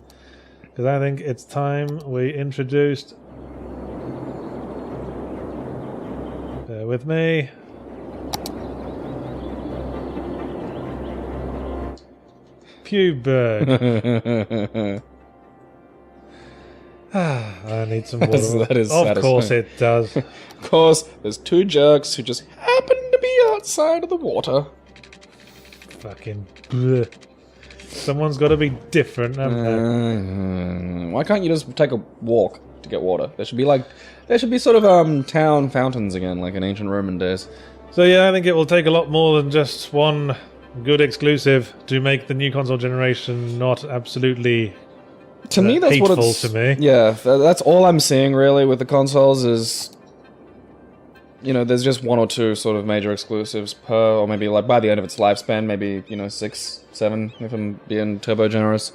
Because I think it's time we introduced... Bear with me. Puberg. I need some water. That is of course it does. Of course, there's two jerks who just happen to be outside of the water. Fucking bleh. Someone's got to be different, haven't they? Why can't you just take a walk to get water? There should be sort of town fountains again, like in ancient Roman days. So yeah, I think it will take a lot more than just one good exclusive to make the new console generation not absolutely to me that's hateful what it's to me. Yeah, that's all I'm seeing really with the consoles is there's just one or two sort of major exclusives per, or maybe like by the end of its lifespan, maybe 6, 7 if I'm being turbo generous.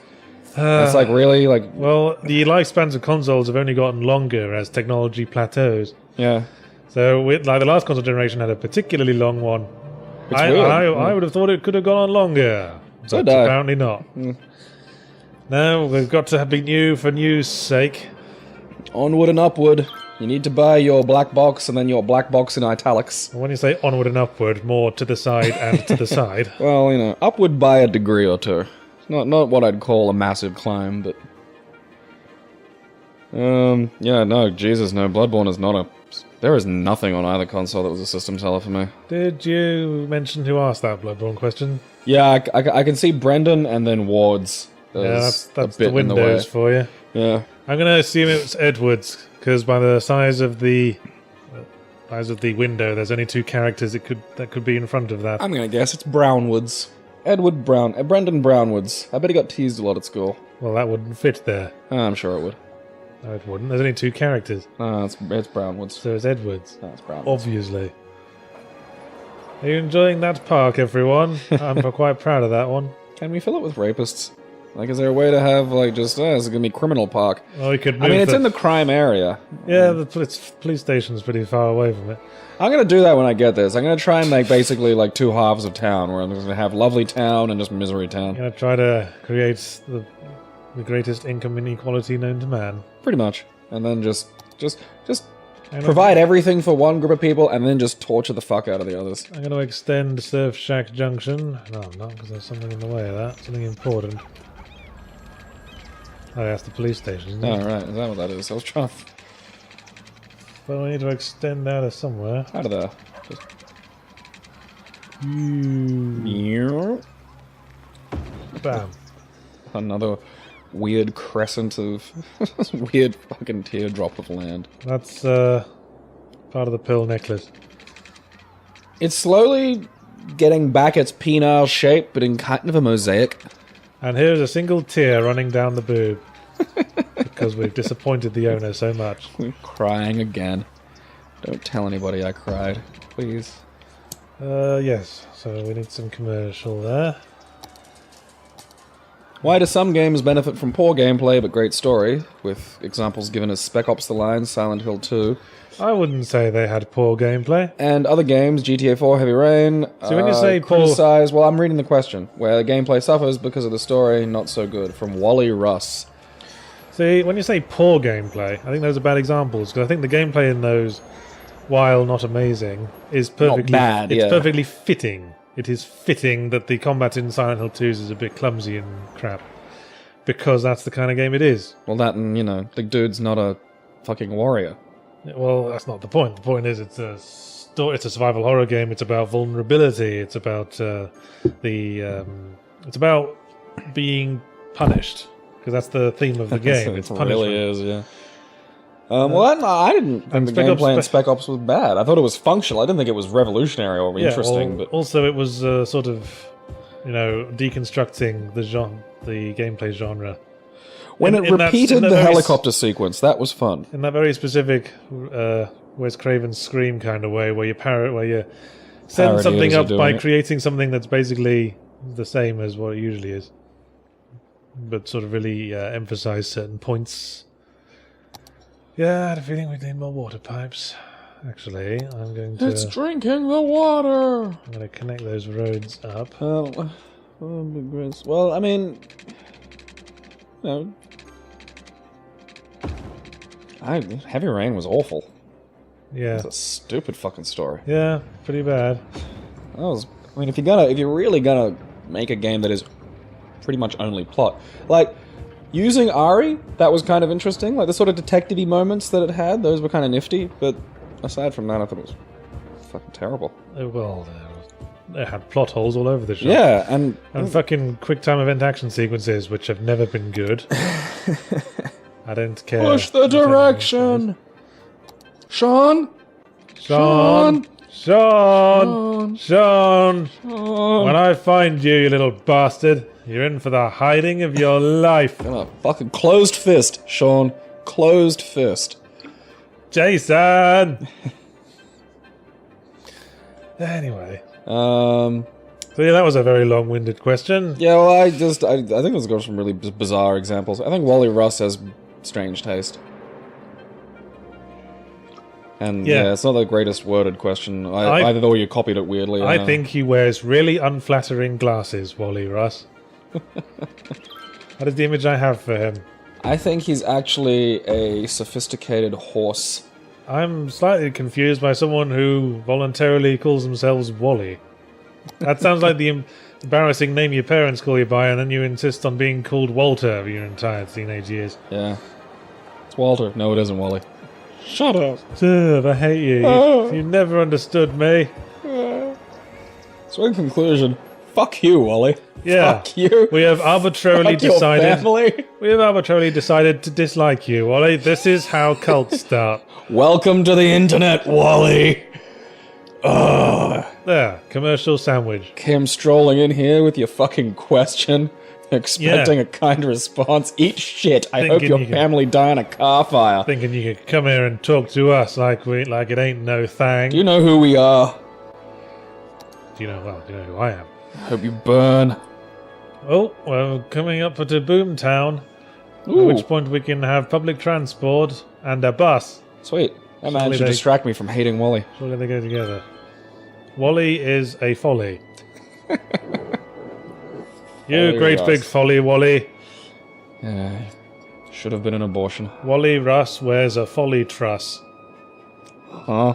It's like really like, well, the lifespans of consoles have only gotten longer as technology plateaus. Yeah. So with the last console generation had a particularly long one. I would have thought it could have gone on longer. So but apparently not. No, we've got to be new for news' sake. Onward and upward. You need to buy your black box and then your black box in italics. When you say onward and upward, more to the side and to the side. Well, upward by a degree or two. Not what I'd call a massive climb, but... yeah, no, Jesus, no. Bloodborne is not a... There is nothing on either console that was a system seller for me. Did you mention who asked that Bloodborne question? Yeah, I can see Brendan and then Wards. Yeah, that's the Windows for you. Yeah. I'm going to assume it was Edwards, because by the size of the window, there's only 2 characters that could be in front of that. I'm going to guess it's Brownwoods. Brendan Brownwoods. I bet he got teased a lot at school. Well, that wouldn't fit there. I'm sure it would. No, it wouldn't. There's only 2 characters. No, it's Brownwoods. So it's Edwards. No, it's Brownwoods. Obviously. Are you enjoying that park, everyone? I'm quite proud of that one. Can we fill it with rapists? Like, is there a way to have, like, just, it's gonna be criminal park? Well, we could move it's in the crime area. Yeah, the police station's pretty far away from it. I'm gonna do that when I get this. I'm gonna try and make basically, like, 2 halves of town, where I'm gonna have Lovely Town and just Misery Town. I'm gonna try to create the greatest income inequality known to man. Pretty much. And then just Provide everything for one group of people and then just torture the fuck out of the others. I'm going to extend Surf Shack Junction. No, I'm not, because there's something in the way of that. Something important. Oh, that's the police station, isn't it? Oh, right. Is that what that is? I was trying to... Well, we need to extend out of somewhere. Out of there. Just... Bam. Another weird crescent of... weird fucking teardrop of land. That's, part of the pill necklace. It's slowly getting back its penile shape, but in kind of a mosaic. And here's a single tear running down the boob. Because we've disappointed the owner so much. I'm crying again. Don't tell anybody I cried, please. Yes. So we need some commercial there. Why do some games benefit from poor gameplay but great story? With examples given as Spec Ops: The Line, Silent Hill 2. I wouldn't say they had poor gameplay. And other games, GTA 4, Heavy Rain. So when you say criticize, well, I'm reading the question. Where the gameplay suffers because of the story, not so good. From Wally Russ. See, when you say poor gameplay, I think those are bad examples, because I think the gameplay in those, while not amazing, is perfectly bad, it's yeah. perfectly fitting. It is fitting that the combat in Silent Hill 2 is a bit clumsy and crap, because that's the kind of game it is. Well, that and, you know, the dude's not a fucking warrior. Well, that's not the point. The point is it's a survival horror game. It's about vulnerability. It's about it's about being punished. Because that's the theme of the game. It's punishment. It really is, yeah. Well, I didn't think the gameplay in Spec Ops was bad. I thought it was functional. I didn't think it was revolutionary or interesting. But also, it was sort of, you know, deconstructing the gameplay genre. When it repeated the helicopter sequence, that was fun. In that very specific Wes Craven Scream kind of way, where you send something up by creating something that's basically the same as what it usually is. But sort of really emphasize certain points. Yeah, I had a feeling we need more water pipes. Actually, I'm going to... It's drinking the water! I'm going to connect those roads up. Well, I mean... You know... Heavy Rain was awful. Yeah. It's a stupid fucking story. Yeah, pretty bad. I mean, if you're really gonna make a game that is pretty much only plot. Like, using Ari, that was kind of interesting. Like, the sort of detective-y moments that it had, those were kind of nifty. But aside from that, I thought it was fucking terrible. Well, they had plot holes all over the show. Yeah, and fucking quick-time event action sequences, which have never been good. I don't care. Push the direction! Sean! Sean! When I find you, you little bastard, you're in for the hiding of your life. Fucking closed fist, Sean. Closed fist. Jason! Anyway. So yeah, that was a very long-winded question. Yeah, well, I think let's go some really bizarre examples. I think Wally Russ has strange taste. And yeah, it's not the greatest worded question. Either though you copied it weirdly. I think he wears really unflattering glasses, Wally Russ. That is the image I have for him. I think he's actually a sophisticated horse. I'm slightly confused by someone who voluntarily calls themselves Wally. That sounds like the embarrassing name your parents call you by, and then you insist on being called Walter your entire teenage years. Yeah. It's Walter. No, it isn't Wally. Shut up. I hate you. You never understood me. So in conclusion, fuck you, Wally. Yeah. Fuck you. We have arbitrarily fuck decided. Your family. We have arbitrarily decided to dislike you, Wally. This is how cults start. Welcome to the internet, Wally. There, commercial sandwich. Came strolling in here with your fucking question, expecting a kind response. Eat shit. I hope your family die in a car fire. Thinking you could come here and talk to us like it ain't no thing. Do you know who we are? Do you know who I am? I hope you burn. Oh, well, coming up to Boomtown. Ooh. At which point we can have public transport and a bus. Sweet. That man should distract me from hating Wally. Surely they go together. Wally is a folly. You great big folly, Wally. Yeah, should have been an abortion. Wally Russ wears a folly truss. Huh?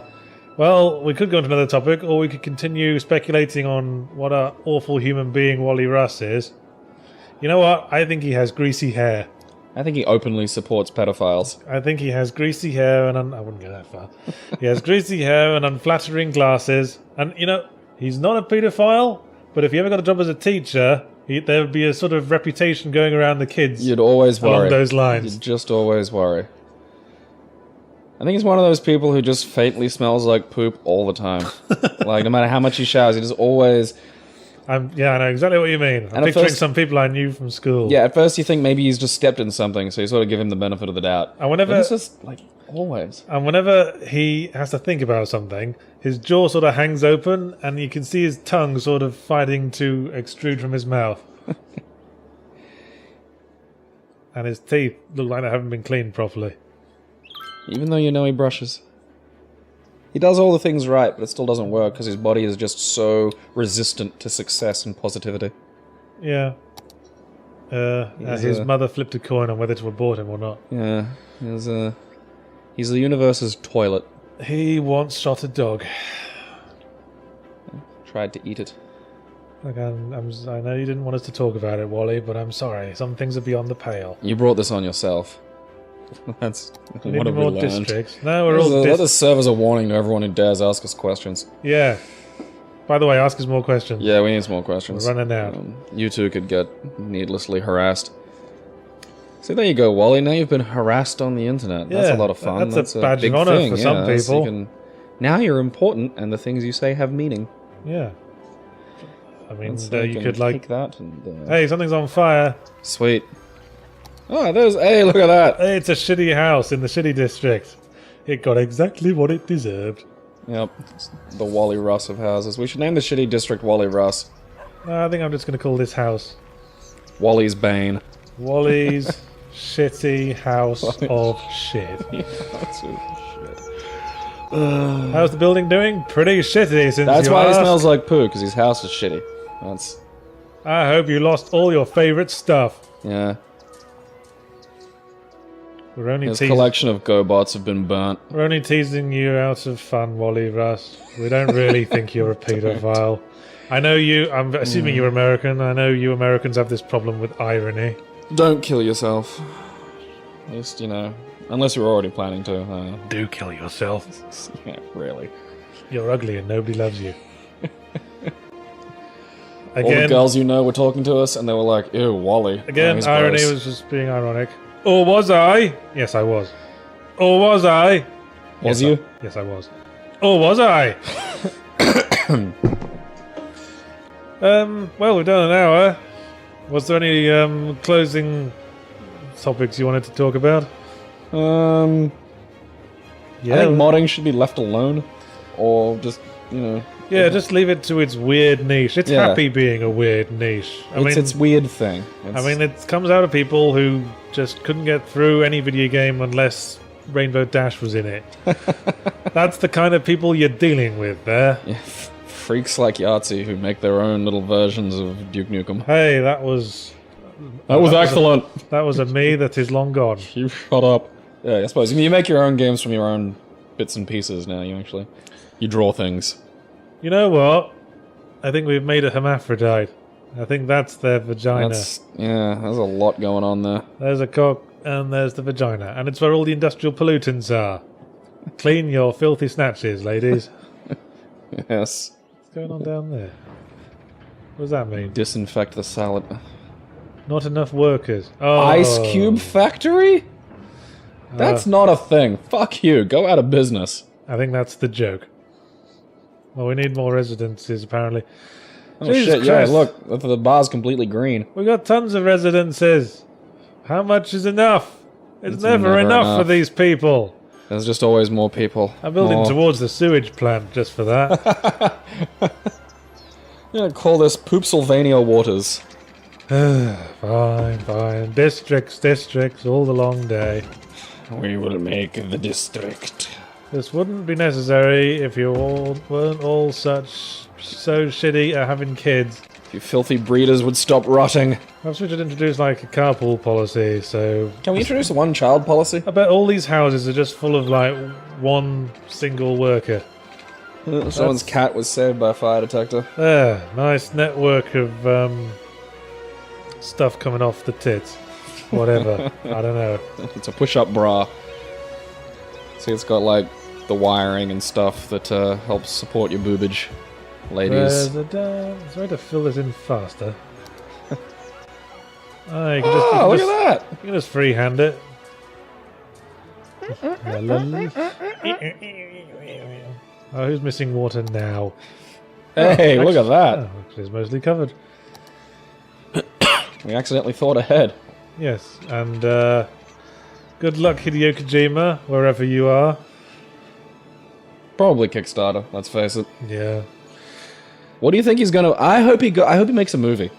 Well, we could go into another topic, or we could continue speculating on what an awful human being Wally Russ is. You know what? I think he has greasy hair. I think he openly supports pedophiles. I think he has greasy hair and I wouldn't go that far. He has greasy hair and unflattering glasses. And, you know, he's not a paedophile, but if he ever got a job as a teacher, there would be a sort of reputation going around the kids. You'd always worry. Along those lines. You'd just always worry. I think he's one of those people who just faintly smells like poop all the time. Like, no matter how much he showers, he just always... Yeah, I know exactly what you mean. I'm picturing some people I knew from school. Yeah, at first you think maybe he's just stepped in something, so you sort of give him the benefit of the doubt. And whenever... But it's just, like, always. And whenever he has to think about something, his jaw sort of hangs open, and you can see his tongue sort of fighting to extrude from his mouth. And his teeth look like they haven't been cleaned properly. Even though you know he brushes. He does all the things right, but it still doesn't work because his body is just so resistant to success and positivity. Yeah. His mother flipped a coin on whether to abort him or not. Yeah. He's the universe's toilet. He once shot a dog. Tried to eat it. Look, I know you didn't want us to talk about it, Wally, but I'm sorry. Some things are beyond the pale. You brought this on yourself. That's We what need have we more learned. districts. No, we're all Let us serve as a warning to everyone who dares ask us questions. Yeah. By the way, ask us more questions. Yeah, we need some more questions. We're running out. You two could get needlessly harassed. See, there you go, Wally. Now you've been harassed on the internet. That's Yeah, a lot of fun. that's a badge big of honor thing. for some Yeah, so people. now you're important, and the things you say have meaning. Yeah. I mean, And so you can could, like... take that and, Hey, something's on fire. Sweet. Oh, hey, look at that. Hey, it's a shitty house in the shitty district. It got exactly what it deserved. Yep, it's the Wally Russ of houses. We should name the shitty district Wally Russ. I think I'm just going to call this house Wally's Bane. Wally's shitty house of shit. That's shit. How's the building doing? Pretty shitty, since That's you why asked. he smells like poo, because his house is shitty. That's... I hope you lost all your favourite stuff. yeah. We're only His teasing. collection of GoBots have been burnt. We're only teasing you out of fun, Wally Russ. We don't really think you're a paedophile. I know you. I'm assuming you're American. I know you Americans have this problem with irony. Don't kill yourself. At least, you know, unless you were already planning to. Do kill yourself. Yeah, really. You're ugly and nobody loves you. All the Again, girls you know were talking to us, and they were like, "Ew, Wally." again, he's irony gross." was just being ironic. Or was I? Yes, I was. Or was I? Was Yes, you? Yes, I was. Or was I? Well, we've done an hour. Was there any closing topics you wanted to talk about? I think modding should be left alone, or just, you know. Yeah, just leave it to its weird niche. It's Yeah. happy being a weird niche. It's its weird thing. I mean, it comes out of people who just couldn't get through any video game unless Rainbow Dash was in it. That's the kind of people you're dealing with there. Yeah, freaks like Yahtzee who make their own little versions of Duke Nukem. Hey, that was Excellent. that was a me that is long gone. You shut up. Yeah, I suppose. You make your own games from your own bits and pieces now, you draw things. You know what? I think we've made a hermaphrodite. I think that's their vagina. There's a lot going on there. There's a cock and there's the vagina. And it's where all the industrial pollutants are. Clean your filthy snatches, ladies. Yes. What's going on down there? What does that mean? Disinfect the salad. Not enough workers. Oh. Ice Cube Factory? That's not a thing. Fuck you. Go out of business. I think that's the joke. Well, we need more residences, apparently. Oh Jesus shit, yeah, Christ. look. The bar's completely green. We got tons of residences. How much is enough? It's never enough for these people. There's just always more people. I'm building More. towards the sewage plant just for that. Yeah, call this Poopsylvania Waters. Fine, fine. Districts, all the long day. We will make the district. This wouldn't be necessary if you all weren't all so shitty at having kids. If you filthy breeders would stop rotting. Perhaps we should introduce like a carpool policy, so... Can we introduce a one-child policy? I bet all these houses are just full of like one single worker. Someone's cat was saved by a fire detector. There, nice network of stuff coming off the tits. Whatever, I don't know. It's a push-up bra. See, it's got like the wiring and stuff that helps support your boobage, ladies. There's a way to fill this in faster. Oh, you can Look just, at that! You can just freehand it. Oh, who's missing water now? Hey, look at that! Oh, actually, it's mostly covered. We accidentally thought ahead. Yes, and good luck, Hideo Kojima, wherever you are. Probably Kickstarter, let's face it. Yeah. What do you think he's gonna... I hope he makes a movie.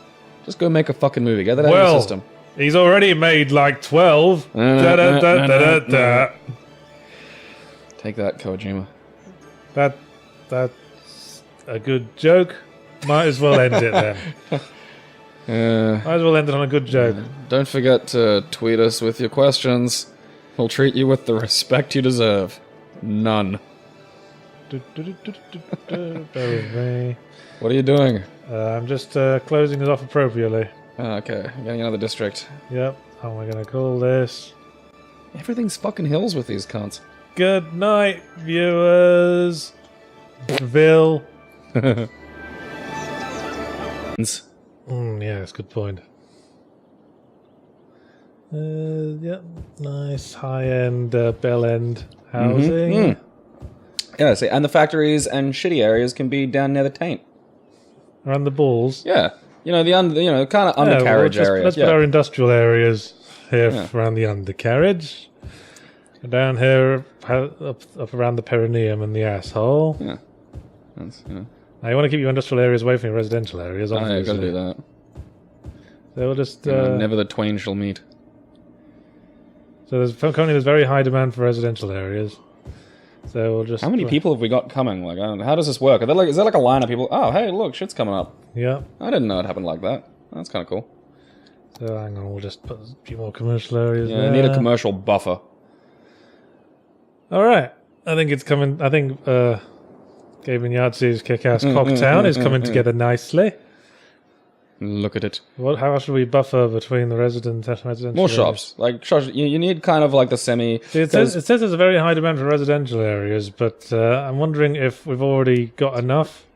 Just go make a fucking movie. Get that out of your system. He's already made like 12. Da-da-da-da-da-da. Take that, Kojima. That's a good joke. Might as well end it then. Might as well end it on a good joke. Don't forget to tweet us with your questions. We'll treat you with the respect you deserve. None. Bear with me. What are you doing? I'm just closing it off appropriately. Okay, getting another district. Yep. How am I going to call this? Everything's fucking hills with these cunts. Good night, viewers. Ville. Yes, good point. Yep, nice high-end, bell-end housing. Yeah, see, and the factories and shitty areas can be down near the taint. Around the balls. Yeah, you know kind of undercarriage areas. Let's put our industrial areas here around the undercarriage. Down here, up around the perineum and the asshole. Yeah, that's Now you want to keep your industrial areas away from your residential areas. Obviously. Oh, yeah, gotta do that. So we'll just never the twain shall meet. So there's very high demand for residential areas. So we'll just... How many people have we got coming? Like, how does this work? Is there like a line of people? Oh, hey, look, shit's coming up. Yeah. I didn't know it happened like that. That's kind of cool. So hang on, we'll just put a few more commercial areas there. I need a commercial buffer. Alright. I think it's coming... I think Gabe and Yahtzee's kick-ass Cocktown is coming together nicely. Look at it. How should we buffer between the residential More shops. Like, shops, you need kind of like the semi... See, it says there's a very high demand for residential areas, but I'm wondering if we've already got enough.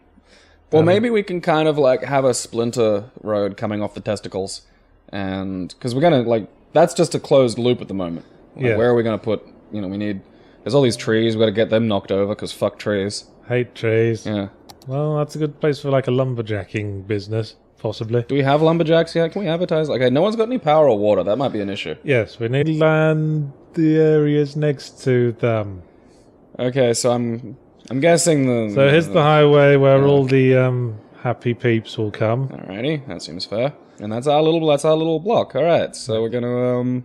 Well, maybe we can kind of like have a splinter road coming off the testicles. And... Because we're going to, like... That's just a closed loop at the moment. Like, yeah. Where are we going to put... we need... There's all these trees. We've got to get them knocked over, because fuck trees. Hate trees. Yeah. Well, that's a good place for like a lumberjacking business. Possibly. Do we have lumberjacks yet? Can we advertise? Okay, no one's got any power or water. That might be an issue. Yes, we need land the areas next to them. Okay, so I'm guessing the... So here's the highway where all the happy peeps will come. Alrighty, that seems fair. And that's our little block. Alright, so we're gonna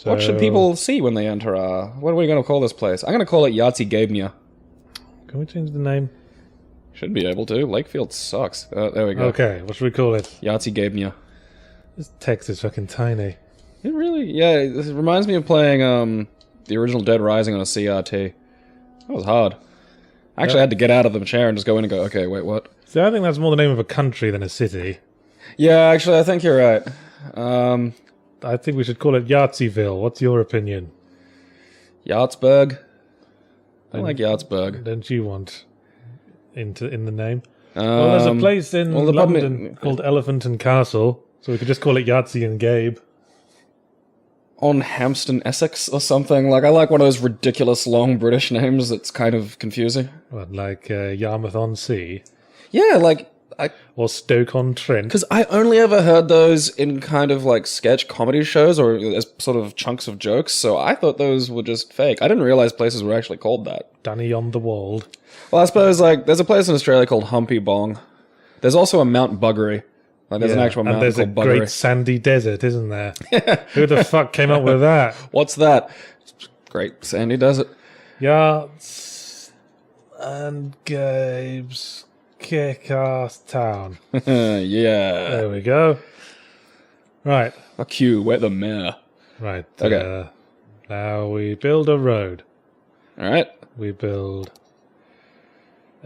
what should people see when they enter our... What are we gonna call this place? I'm gonna call it Yahtzee Gabnia. Can we change the name? Should be able to. Lakefield sucks. There we go. Okay, what should we call it? Yahtzee Gabnia. This text is fucking tiny. It really... Yeah, this reminds me of playing the original Dead Rising on a CRT. That was hard. I actually had to get out of the chair and just go in and go, okay, wait, what? See, I think that's more the name of a country than a city. Yeah, actually, I think you're right. I think we should call it Yahtzeeville. What's your opinion? Yachtsburg? I like Yachtsburg. Don't you want in the name? Well, there's a place in London called Elephant and Castle, so we could just call it Yahtzee and Gabe. On Hampstead, Essex, or something. Like, I like one of those ridiculous long British names that's kind of confusing. What, like Yarmouth-on-Sea? Yeah, like... Or Stoke-on-Trent? Because I only ever heard those in kind of like sketch comedy shows or as sort of chunks of jokes, so I thought those were just fake. I didn't realize places were actually called that. Danny on the Wold. Well, I suppose, like, there's a place in Australia called Humpy Bong. There's also a Mount Buggery. Like, there's an actual mountain called Buggery. And there's a great sandy desert, isn't there? Who the fuck came up with that? What's that? Great sandy desert. Yachts and Gabe's kick-ass town. Yeah. There we go. Right. Fuck you, we're the mayor. Right. Okay. Now we build a road. Alright. We build...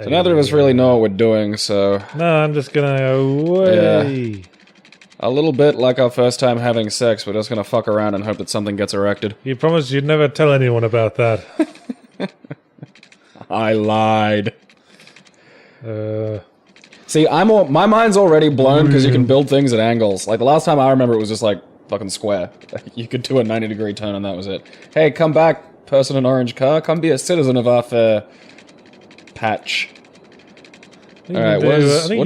So neither of us really know what we're doing, so... No, I'm just gonna go away. Yeah. A little bit like our first time having sex, we're just gonna fuck around and hope that something gets erected. You promised you'd never tell anyone about that. I lied. See, my mind's already blown because you can build things at angles. Like, the last time I remember it was just, like, fucking square. You could do a 90-degree turn and that was it. Hey, come back, person in orange car. Come be a citizen of our fair patch. Alright, what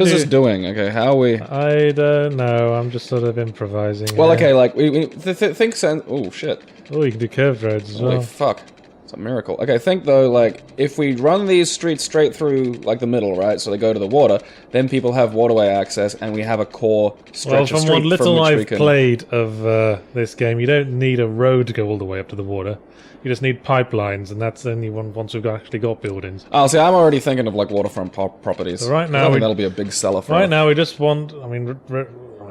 is this doing? Okay, how are we... I don't know, I'm just sort of improvising. Well, okay, like, think sense... Oh, shit. Oh, you can do curved roads as well. Holy fuck. It's a miracle. Okay, think though, like, if we run these streets straight through, like, the middle, right, so they go to the water, then people have waterway access, and we have a core stretch of street from what little which I've played of this game, you don't need a road to go all the way up to the water. You just need pipelines, and that's only once we've actually got buildings. Oh, see, I'm already thinking of, like, waterfront properties. So right now, I think that'll be a big seller for Right now, we just want... I mean,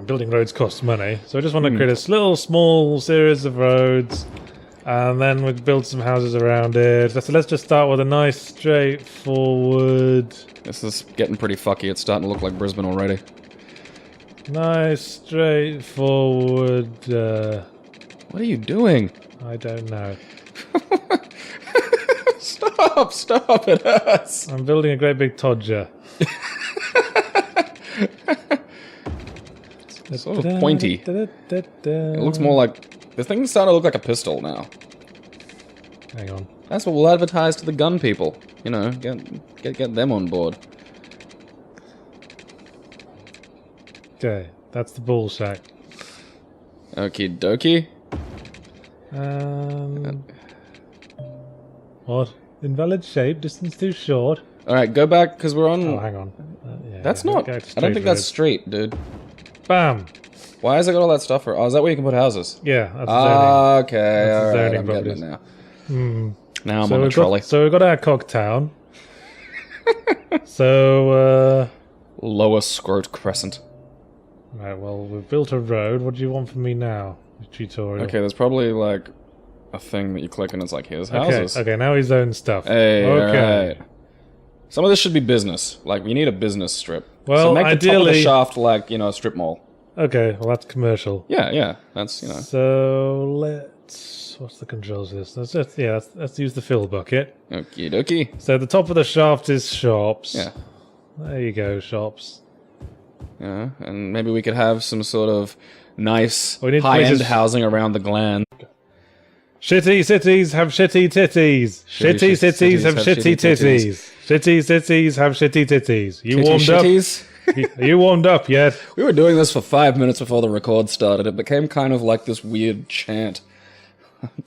building roads costs money, so we just want to create a little, small series of roads, and then we build some houses around it. So let's just start with a nice, straightforward... This is getting pretty fucky. It's starting to look like Brisbane already. Nice, straightforward... What are you doing? I don't know. Stop, it hurts. I'm building a great big todger. It's sort of pointy. It looks more like... This thing's starting to look like a pistol now. Hang on. That's what we'll advertise to the gun people. You know, get them on board. Okay, that's the ball sack. Okie dokie. What? Invalid shape, distance too short. Alright, go back, because we're on... Oh, hang on. Yeah, that's not... I don't think that's straight, dude. Bam! Why has it got all that stuff for... Oh, is that where you can put houses? Yeah, that's zoning. Okay, That's alright, zoning I'm getting it properties. now. Now I'm on the trolley. So we've got our cock town. So, Lower Scrote Crescent. Right, well, we've built a road. What do you want from me now? Tutorial. Okay, there's probably, like, a thing that you click and it's like, here's houses. Okay, now he's owned stuff. Hey, okay. Alright. Some of this should be business. Like, we need a business strip. Well, so make the top of ideally... the shaft like, you know, a strip mall. Okay, well, that's commercial. Yeah, that's, you know. So, let's... What's the controls of this? Let's use the fill bucket. Okie dokie. So the top of the shaft is shops. Yeah. There you go, shops. Yeah, and maybe we could have some sort of nice We need high-end places- housing around the gland. Shitty cities have shitty titties. Shitty cities have shitty titties. Shitty cities have shitty titties. You warmed up? Shitties? Are you warmed up yet? We were doing this for 5 minutes before the record started. It became kind of like this weird chant.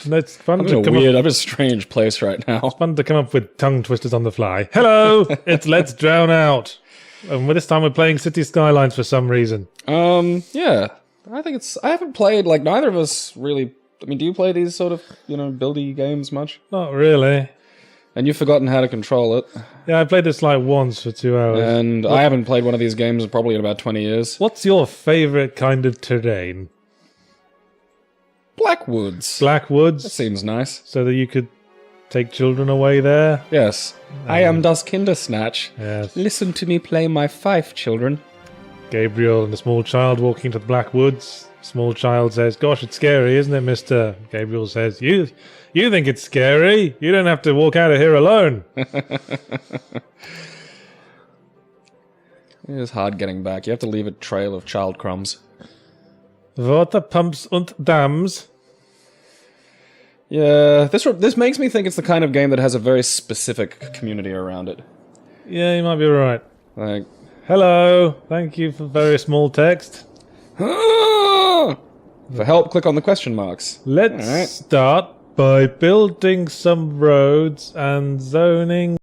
It's fun I'm to in a come weird, up. I'm in a strange place right now. Fun to come up with tongue twisters on the fly. Hello, it's Let's Drown Out, and this time we're playing City Skylines for some reason. Yeah. I think it's... I haven't played, like, neither of us really... I mean, do you play these sort of, you know, buildy games much? Not really. And you've forgotten how to control it. Yeah, I played this like once for 2 hours. And I haven't played one of these games probably in about 20 years. What's your favourite kind of terrain? Blackwoods. Black woods? That seems nice. So that you could take children away there? Yes. I am das Kindersnatch. Yes. Listen to me play my fife, children. Gabriel and the small child walking into the black woods. Small child says, "Gosh, it's scary, isn't it, mister?" Gabriel says, You think it's scary? You don't have to walk out of here alone." It is hard getting back. You have to leave a trail of child crumbs. Water pumps und dams. Yeah, this makes me think it's the kind of game that has a very specific community around it. Yeah, you might be right. Like, hello, thank you for very small text. for help, click on the question marks. Let's start by building some roads and zoning